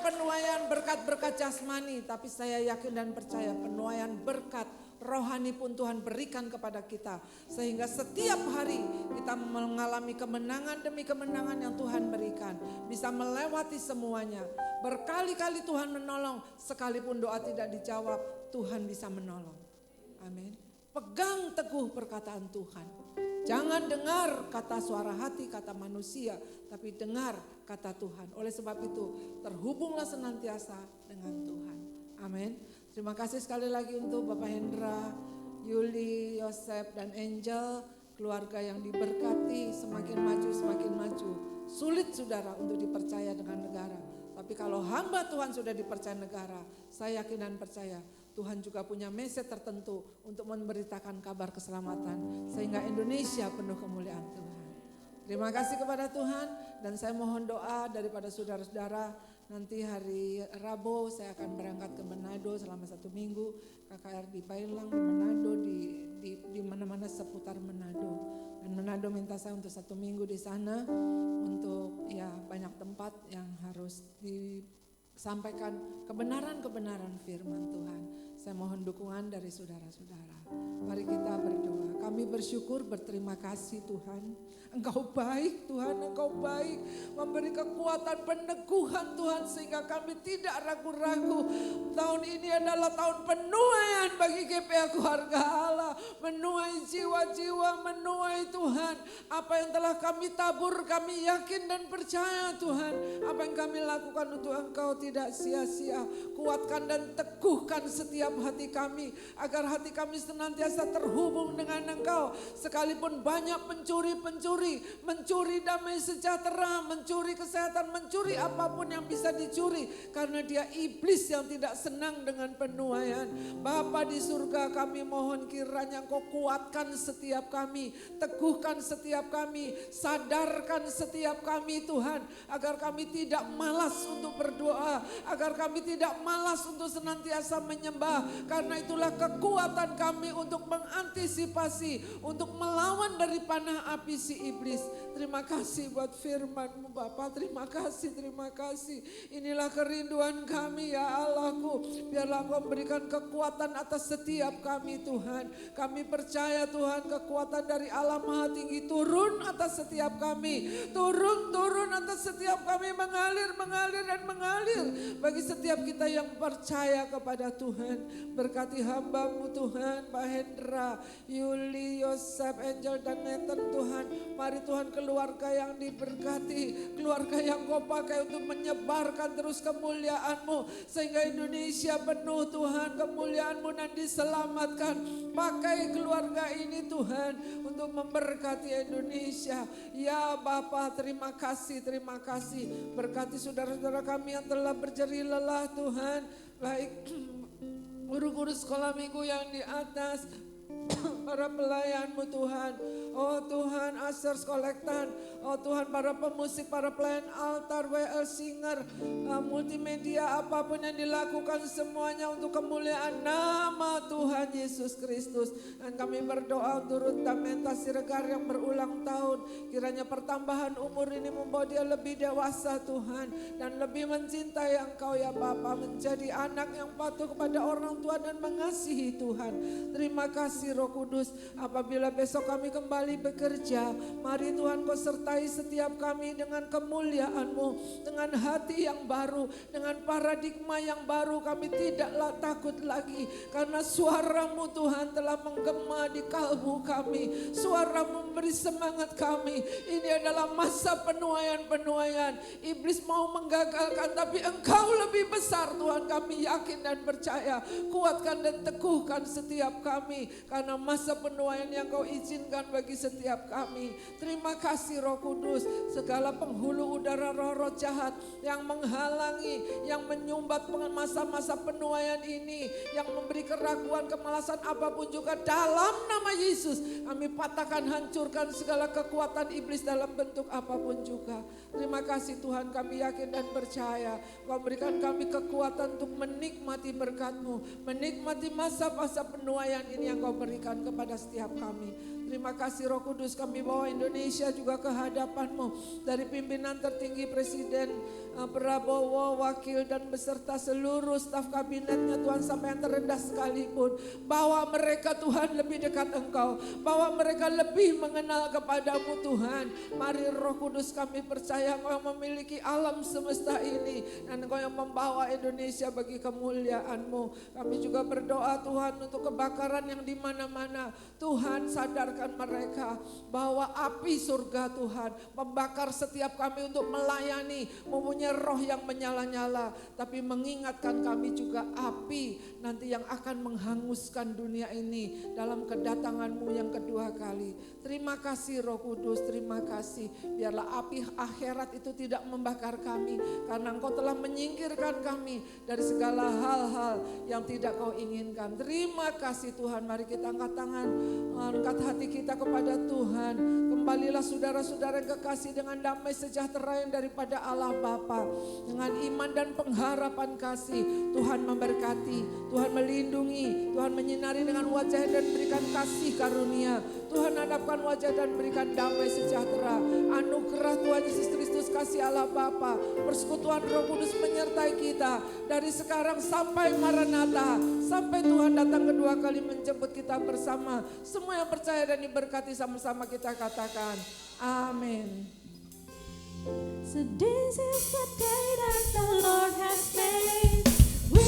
penuaian berkat-berkat jasmani, tapi saya yakin dan percaya penuaian berkat rohani pun Tuhan berikan kepada kita. Sehingga setiap hari kita mengalami kemenangan demi kemenangan yang Tuhan berikan. Bisa melewati semuanya. Berkali-kali Tuhan menolong, sekalipun doa tidak dijawab, Tuhan bisa menolong. Amin. Pegang teguh perkataan Tuhan. Jangan dengar kata suara hati, kata manusia, tapi dengar kata Tuhan. Oleh sebab itu, terhubunglah senantiasa dengan Tuhan. Amin. Terima kasih sekali lagi untuk Bapak Hendra, Yuli, Yosef, dan Angel, keluarga yang diberkati semakin maju. Sulit saudara untuk dipercaya dengan negara. Tapi kalau hamba Tuhan sudah dipercaya negara, saya yakin dan percaya Tuhan juga punya message tertentu untuk memberitakan kabar keselamatan. Sehingga Indonesia penuh kemuliaan Tuhan. Terima kasih kepada Tuhan dan saya mohon doa daripada saudara-saudara. Nanti hari Rabu saya akan berangkat ke Manado selama 1 minggu. KKR di Pailang, di Manado, di mana-mana seputar Manado. Dan Manado minta saya untuk 1 minggu di sana. Untuk ya banyak tempat yang harus disampaikan kebenaran-kebenaran firman Tuhan. Saya mohon dukungan dari saudara-saudara. Mari kita berdoa. Kami bersyukur, berterima kasih Tuhan. Engkau baik Tuhan, Engkau baik. Memberi kekuatan peneguhan Tuhan sehingga kami tidak ragu-ragu. Tahun ini adalah tahun penuaian bagi GPA Keluarga Allah. Menuai jiwa-jiwa, menuai Tuhan. Apa yang telah kami tabur, kami yakin dan percaya Tuhan. Apa yang kami lakukan untuk Engkau tidak sia-sia. Kuatkan dan teguhkan setiap hati kami. Agar hati kami senantiasa terhubung dengan Engkau. Sekalipun banyak pencuri-pencuri, mencuri damai sejahtera, mencuri kesehatan, mencuri apapun yang bisa dicuri. Karena dia iblis yang tidak senang dengan penuaian. Bapa di surga, kami mohon kiranya Engkau kuatkan setiap kami, teguhkan setiap kami, sadarkan setiap kami Tuhan. Agar kami tidak malas untuk berdoa, agar kami tidak malas untuk senantiasa menyembah. Karena itulah kekuatan kami untuk mengantisipasi, untuk melawan dari panah api si iblis. Terima kasih buat firman-Mu Bapa, terima kasih. Inilah kerinduan kami ya Allahku. Biarlah Engkau berikan kekuatan atas setiap kami Tuhan. Kami percaya Tuhan kekuatan dari Allah Maha Tinggi turun atas setiap kami. Turun atas setiap kami, mengalir bagi setiap kita yang percaya kepada Tuhan. Berkati hamba-Mu Tuhan, Pak Hendra, Yuli, Yosef, Angel, dan Nathan Tuhan. Mari Tuhan keluarga yang diberkati, keluarga yang Kau pakai untuk menyebarkan terus kemuliaan-Mu. Sehingga Indonesia penuh Tuhan kemuliaan-Mu dan diselamatkan. Pakai keluarga ini Tuhan untuk memberkati Indonesia. Ya Bapa, terima kasih. Berkati saudara-saudara kami yang telah berjerih lelah Tuhan. Baik guru-guru sekolah minggu yang di atas, para pelayan-Mu Tuhan. Oh Tuhan, Asers Kolektan. Oh Tuhan, para pemusik, para pelayan altar, WL Singer, multimedia, apapun yang dilakukan semuanya untuk kemuliaan nama Tuhan Yesus Kristus. Dan kami berdoa untuk Ruth Damenta Siregar yang berulang tahun. Kiranya pertambahan umur ini membawa dia lebih dewasa Tuhan. Dan lebih mencintai Engkau ya Bapa. Menjadi anak yang patuh kepada orang tua dan mengasihi Tuhan. Terima kasih Roh Kudus. Apabila besok kami kembali bekerja, mari Tuhan Kau sertai setiap kami dengan kemuliaan-Mu, dengan hati yang baru, dengan paradigma yang baru. Kami tidaklah takut lagi karena suara suara-Mu Tuhan telah menggema di kalbu kami. Suara memberi semangat kami. Ini adalah masa penuaian-penuaian. Iblis mau menggagalkan, tapi Engkau lebih besar Tuhan. Kami yakin dan percaya. Kuatkan dan teguhkan setiap kami. Karena masa penuaian yang Kau izinkan bagi setiap kami. Terima kasih Roh Kudus. Segala penghulu udara roh-roh jahat yang menghalangi, yang menyumbat masa-masa penuaian ini, yang memberi keraguan, kemalasan apapun juga, dalam nama Yesus kami patahkan, hancurkan segala kekuatan iblis dalam bentuk apapun juga. Terima kasih Tuhan, kami yakin dan percaya Kau berikan kami kekuatan untuk menikmati berkat-Mu, menikmati masa-masa penuaian ini yang Kau berikan kepada setiap kami. Terima kasih Roh Kudus, kami bawa Indonesia juga ke hadapan-Mu. Dari pimpinan tertinggi Presiden Prabowo, wakil dan beserta seluruh staf kabinetnya Tuhan, sampai yang terendah sekalipun. Bawa mereka Tuhan lebih dekat Engkau. Bawa mereka lebih mengenal kepada-Mu Tuhan. Mari Roh Kudus, kami percaya Engkau yang memiliki alam semesta ini. Dan Engkau yang membawa Indonesia bagi kemuliaan-Mu. Kami juga berdoa Tuhan untuk kebakaran yang di mana-mana. Tuhan sadarkan mereka bahwa api surga Tuhan membakar setiap kami untuk melayani, mempunyai roh yang menyala-nyala, tapi mengingatkan kami juga api nanti yang akan menghanguskan dunia ini dalam kedatangan-Mu yang kedua kali. Terima kasih Roh Kudus, terima kasih. Biarlah api akhirat itu tidak membakar kami, karena Engkau telah menyingkirkan kami dari segala hal-hal yang tidak Kau inginkan. Terima kasih Tuhan, mari kita angkat tangan, angkat hati kita kepada Tuhan. Kembalilah saudara-saudara yang kekasih dengan damai sejahtera yang daripada Allah Bapa, dengan iman dan pengharapan kasih. Tuhan memberkati, Tuhan melindungi, Tuhan menyinari dengan wajah dan berikan kasih karunia. Tuhan hadapkan wajah dan berikan damai sejahtera. Anugerah Tuhan Yesus Kristus, kasih Allah Bapa, persekutuan Roh Kudus menyertai kita dari sekarang sampai Maranatha, sampai Tuhan datang kedua kali menjemput kita bersama. Semua yang percaya dan diberkati sama-sama kita katakan amin. So this is the day that the Lord has made. We